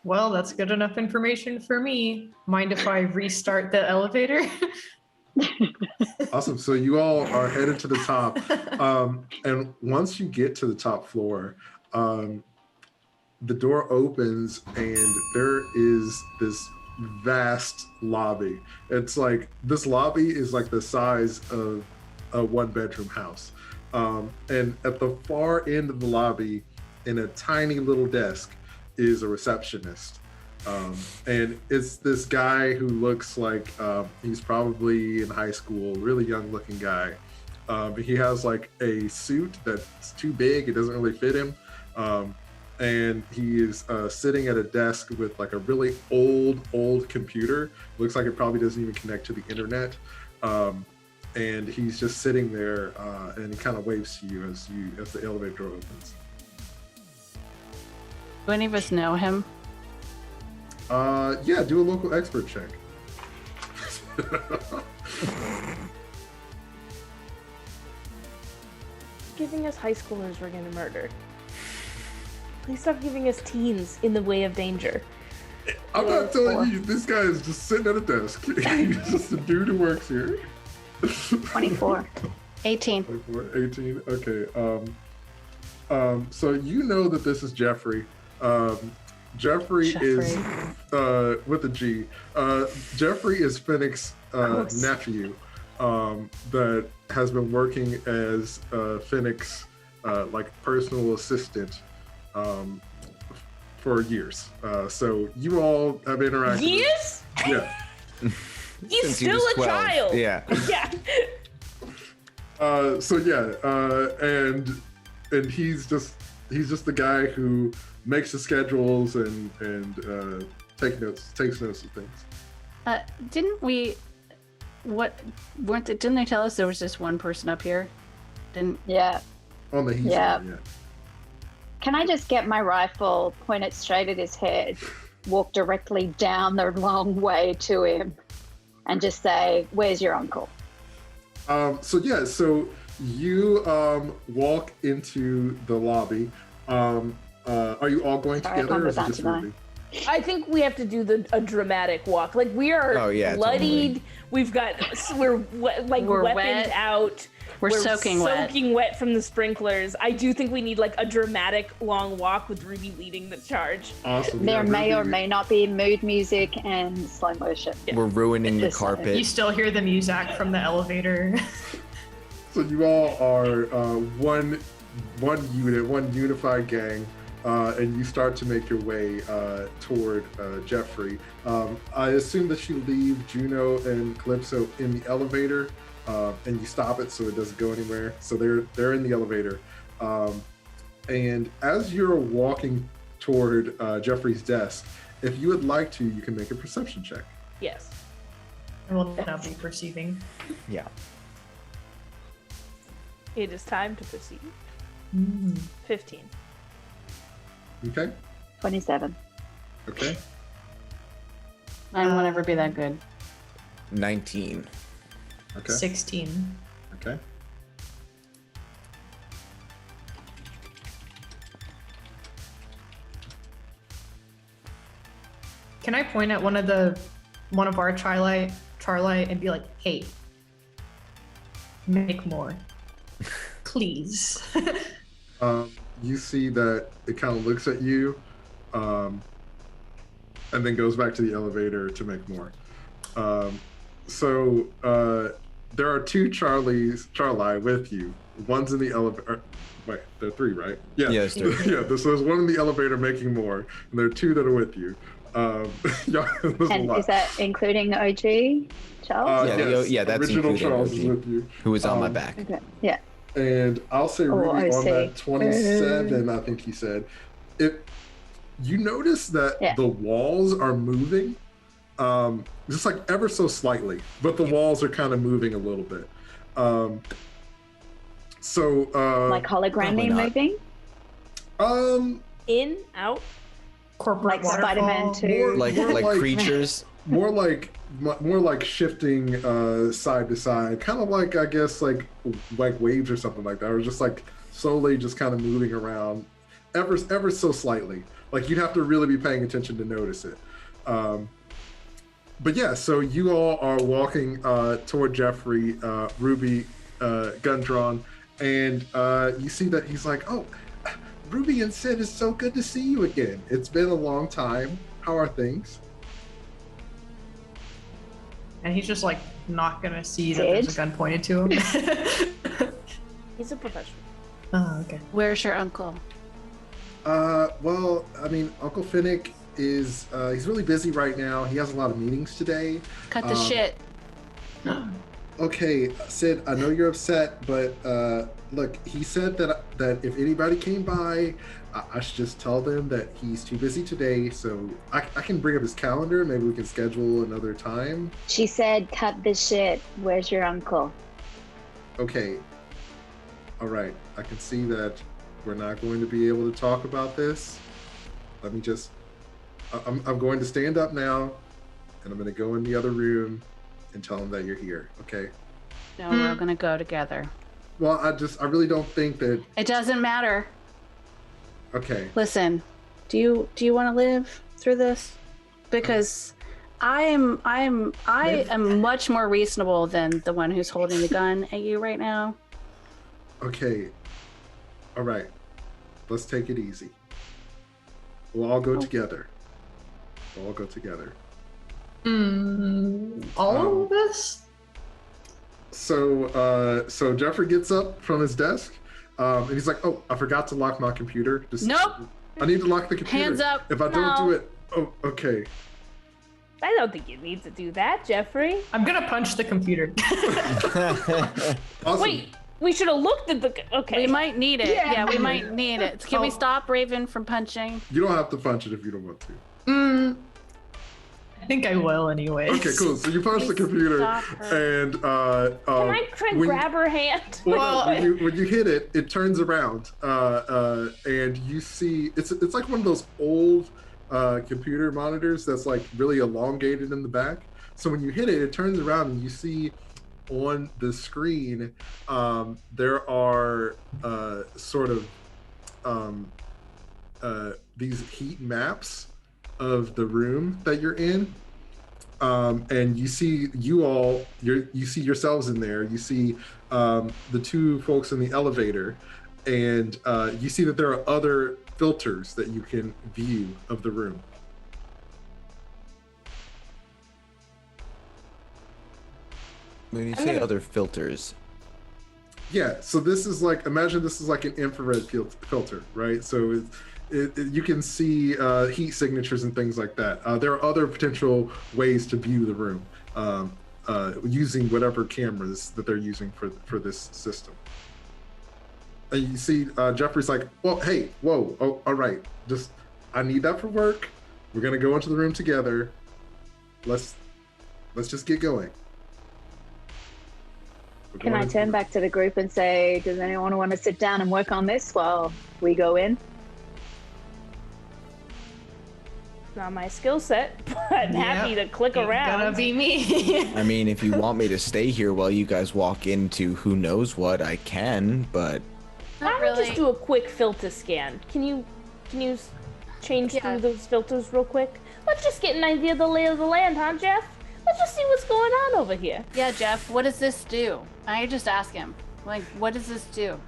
Well, that's good enough information for me. Mind if I restart the elevator? Awesome. So you all are headed to the top. And once you get to the top floor, the door opens and there is this vast lobby. It's like, this lobby is like the size of a one-bedroom house. And at the far end of the lobby, in a tiny little desk, is a receptionist. And it's this guy who looks like he's probably in high school, really young looking guy. He has like a suit that's too big, it doesn't really fit him. And he is sitting at a desk with like a really old computer. Looks like it probably doesn't even connect to the internet. And he's just sitting there and he kind of waves to you as the elevator door opens. Do any of us know him? Yeah, do a local expert check. Giving us high schoolers we're gonna murder. Please stop giving us teens in the way of danger. I'm not telling you, this guy is just sitting at a desk. He's just a dude who works here. 24. 18. 24, 18, okay. So you know that this is Jeffrey. Jeffrey is with a G. Jeffrey is Fennec's nephew that has been working as Fennec's like personal assistant for years. So you all have interacted. Years? Yeah. He's Since he still was a 12. child. Yeah. Yeah. And he's just the guy who makes the schedules and takes notes of things. Didn't they tell us there was just one person up here? Yeah. On the heat Yeah. side, yeah. Can I just get my rifle, point it straight at his head, walk directly down the long way to him, and just say, "Where's your uncle?" So you walk into the lobby. Are you all going Sorry, together, or is it I'm just about to Ruby? I think we have to do a dramatic walk. Like we are bloodied. Totally. We've got we're weapons wet. out. We're soaking wet. From the sprinklers. I do think we need like a dramatic long walk with Ruby leading the charge. Awesome. There yeah, may or Ruby- may not be mood music and slow motion. We're ruining the Just saying. carpet. You still hear the music from the elevator. So you all are one unit, one unified gang, and you start to make your way toward Jeffrey. I assume that you leave Juno and Calypso in the elevator, and you stop it so it doesn't go anywhere. So they're in the elevator, and as you're walking toward Jeffrey's desk, if you would like to, you can make a perception check. Yes. I will now be perceiving. Yeah. It is time to proceed. 15. Okay. 27. Okay. Mine won't ever be that good. 19. Okay. 16. Okay. Can I point at one of our Charli and be like, "Hey, make more, please." You see that it kind of looks at you, and then goes back to the elevator to make more. So there are two Charli with you. One's in the elevator. Wait, there are three, right? Yeah. Yes, there are. Yeah. So there's one in the elevator making more, and there are two that are with you. Yeah, there's a And lot. is that including the OG Charles? That's original including Charles is OG. with you. Who was on my back. Okay. Yeah. And I'll say Oh, Ruby I on see. that 27, I think he said. You notice that Yeah. the walls are moving, just like ever so slightly, but the walls are kind of moving a little bit. Like probably hologramming not. moving? In, out. Corporate Like Spider-Man waterfall. 2. Like creatures. more like shifting side to side, kind of like, I guess, like waves or something like that, or just like slowly just kind of moving around ever so slightly. Like you'd have to really be paying attention to notice it. But yeah, so you all are walking toward Jeffrey, Ruby, gun drawn, and you see that he's like, "Oh, Ruby and Sid, it's so good to see you again. It's been a long time. How are things?" And he's just like not gonna see that there's a gun pointed to him. He's a professional. Oh, okay. Where's your uncle? Well, I mean, Uncle Fennec is he's really busy right now. He has a lot of meetings today. Cut the shit. Okay, Sid, I know you're upset, but look, he said that if anybody came by, I should just tell them that he's too busy today. So I can bring up his calendar. Maybe we can schedule another time. She said, cut the shit. Where's your uncle? Okay. All right. I can see that we're not going to be able to talk about this. Let me just... I'm going to stand up now, and I'm going to go in the other room and tell him that you're here, okay? No, we're gonna go together. Well, I really don't think that... It doesn't matter. Okay. Listen, do you want to live through this? Because I am much more reasonable than the one who's holding the gun at you right now. Okay. All right. Let's take it easy. We'll all go together. We'll all go together. All of this? So Jeffrey gets up from his desk, and he's like, "Oh, I forgot to lock my computer. Nope. I need to lock the computer. Hands up. If I don't do it, oh, okay." I don't think you need to do that, Jeffrey. I'm gonna punch the computer. Awesome. Wait, we should have looked at the... Okay. We might need it. Yeah, we might need it. Can we stop Raven from punching? You don't have to punch it if you don't want to. I think I will anyway. Okay, cool. So you punch the computer, stop her. and Can I try and grab her hand? Well, when you hit it, it turns around, and you see it's like one of those old computer monitors that's like really elongated in the back. So when you hit it, it turns around, and you see on the screen there are sort of these heat maps of the room that you're in, and you see you see yourselves in there. You see the two folks in the elevator, and you see that there are other filters that you can view of the room. When you say other filters, Yeah, so this is like, imagine this is like an infrared filter, right? So you can see heat signatures and things like that. There are other potential ways to view the room using whatever cameras that they're using for this system. And you see Jeffrey's like, well, hey, whoa, oh, all right, just, I need that for work. We're gonna go into the room together. Let's just get going. Can I turn back to the group and say, does anyone want to sit down and work on this while we go in? Not my skill set, but I'm happy to click around. Gonna be me. I mean, if you want me to stay here while you guys walk into who knows what, I can, but... Why don't we just do a quick filter scan? Can you change through those filters real quick? Let's just get an idea of the lay of the land, huh, Jeff? Let's just see what's going on over here. Yeah, Jeff, what does this do? I just ask him. Like, what does this do?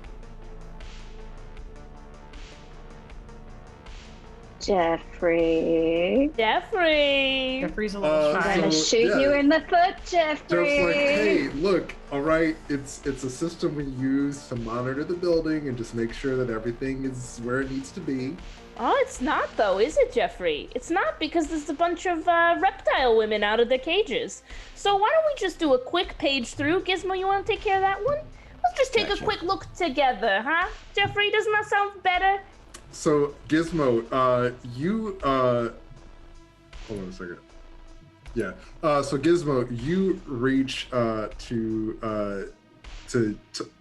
Jeffrey. Jeffrey's a little shy. I'm gonna shoot you in the foot, Jeffrey. Jeff's like, hey, look, all right, it's a system we use to monitor the building and just make sure that everything is where it needs to be. Oh, it's not though, is it, Jeffrey? It's not, because there's a bunch of reptile women out of their cages. So why don't we just do a quick page through? Gizmo, you want to take care of that one? Let's just take a quick look together, huh? Jeffrey, doesn't that sound better? So Gizmo, you hold on a second. Yeah. So Gizmo, you reach to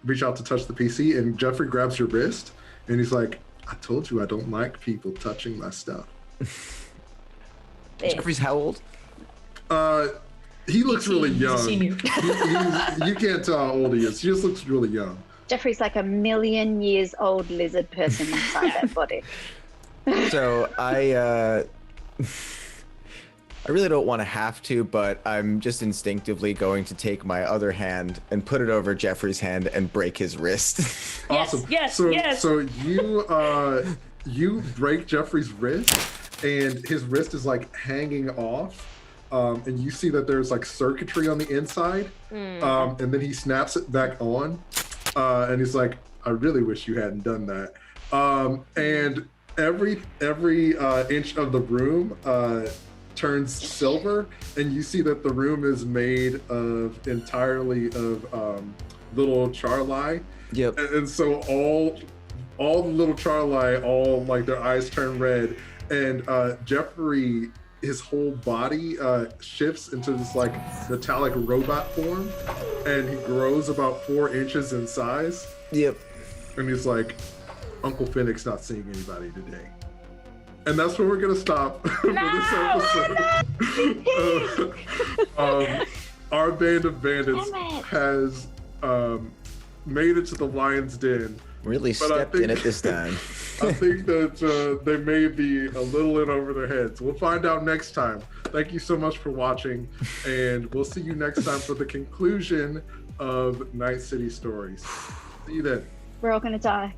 reach out to touch the PC, and Jeffrey grabs your wrist, and he's like, I told you I don't like people touching my stuff. Jeffrey's how old? He looks really young. Senior. You can't tell how old he is. He just looks really young. Jeffrey's like a million years old lizard person inside that body. So I really don't want to have to, but I'm just instinctively going to take my other hand and put it over Jeffrey's hand and break his wrist. Awesome. Yes, so, yes. So you break Jeffrey's wrist, and his wrist is like hanging off. And you see that there's like circuitry on the inside. And then he snaps it back on. And he's like, I really wish you hadn't done that. And every inch of the room turns silver, and you see that the room is made of entirely of little Charli. Yep. And so all the little Charli, all like their eyes turn red, and Jeffrey, his whole body shifts into this like metallic robot form, and he grows about 4 inches in size. Yep. And he's like, Uncle Fennec's not seeing anybody today. And that's where we're gonna stop for this episode. Our band of bandits has made it to the lion's den. Really stepped in it this time. I think that they may be a little in over their heads. We'll find out next time. Thank you so much for watching, and we'll see you next time for the conclusion of Night City Stories. See you then. We're all gonna die.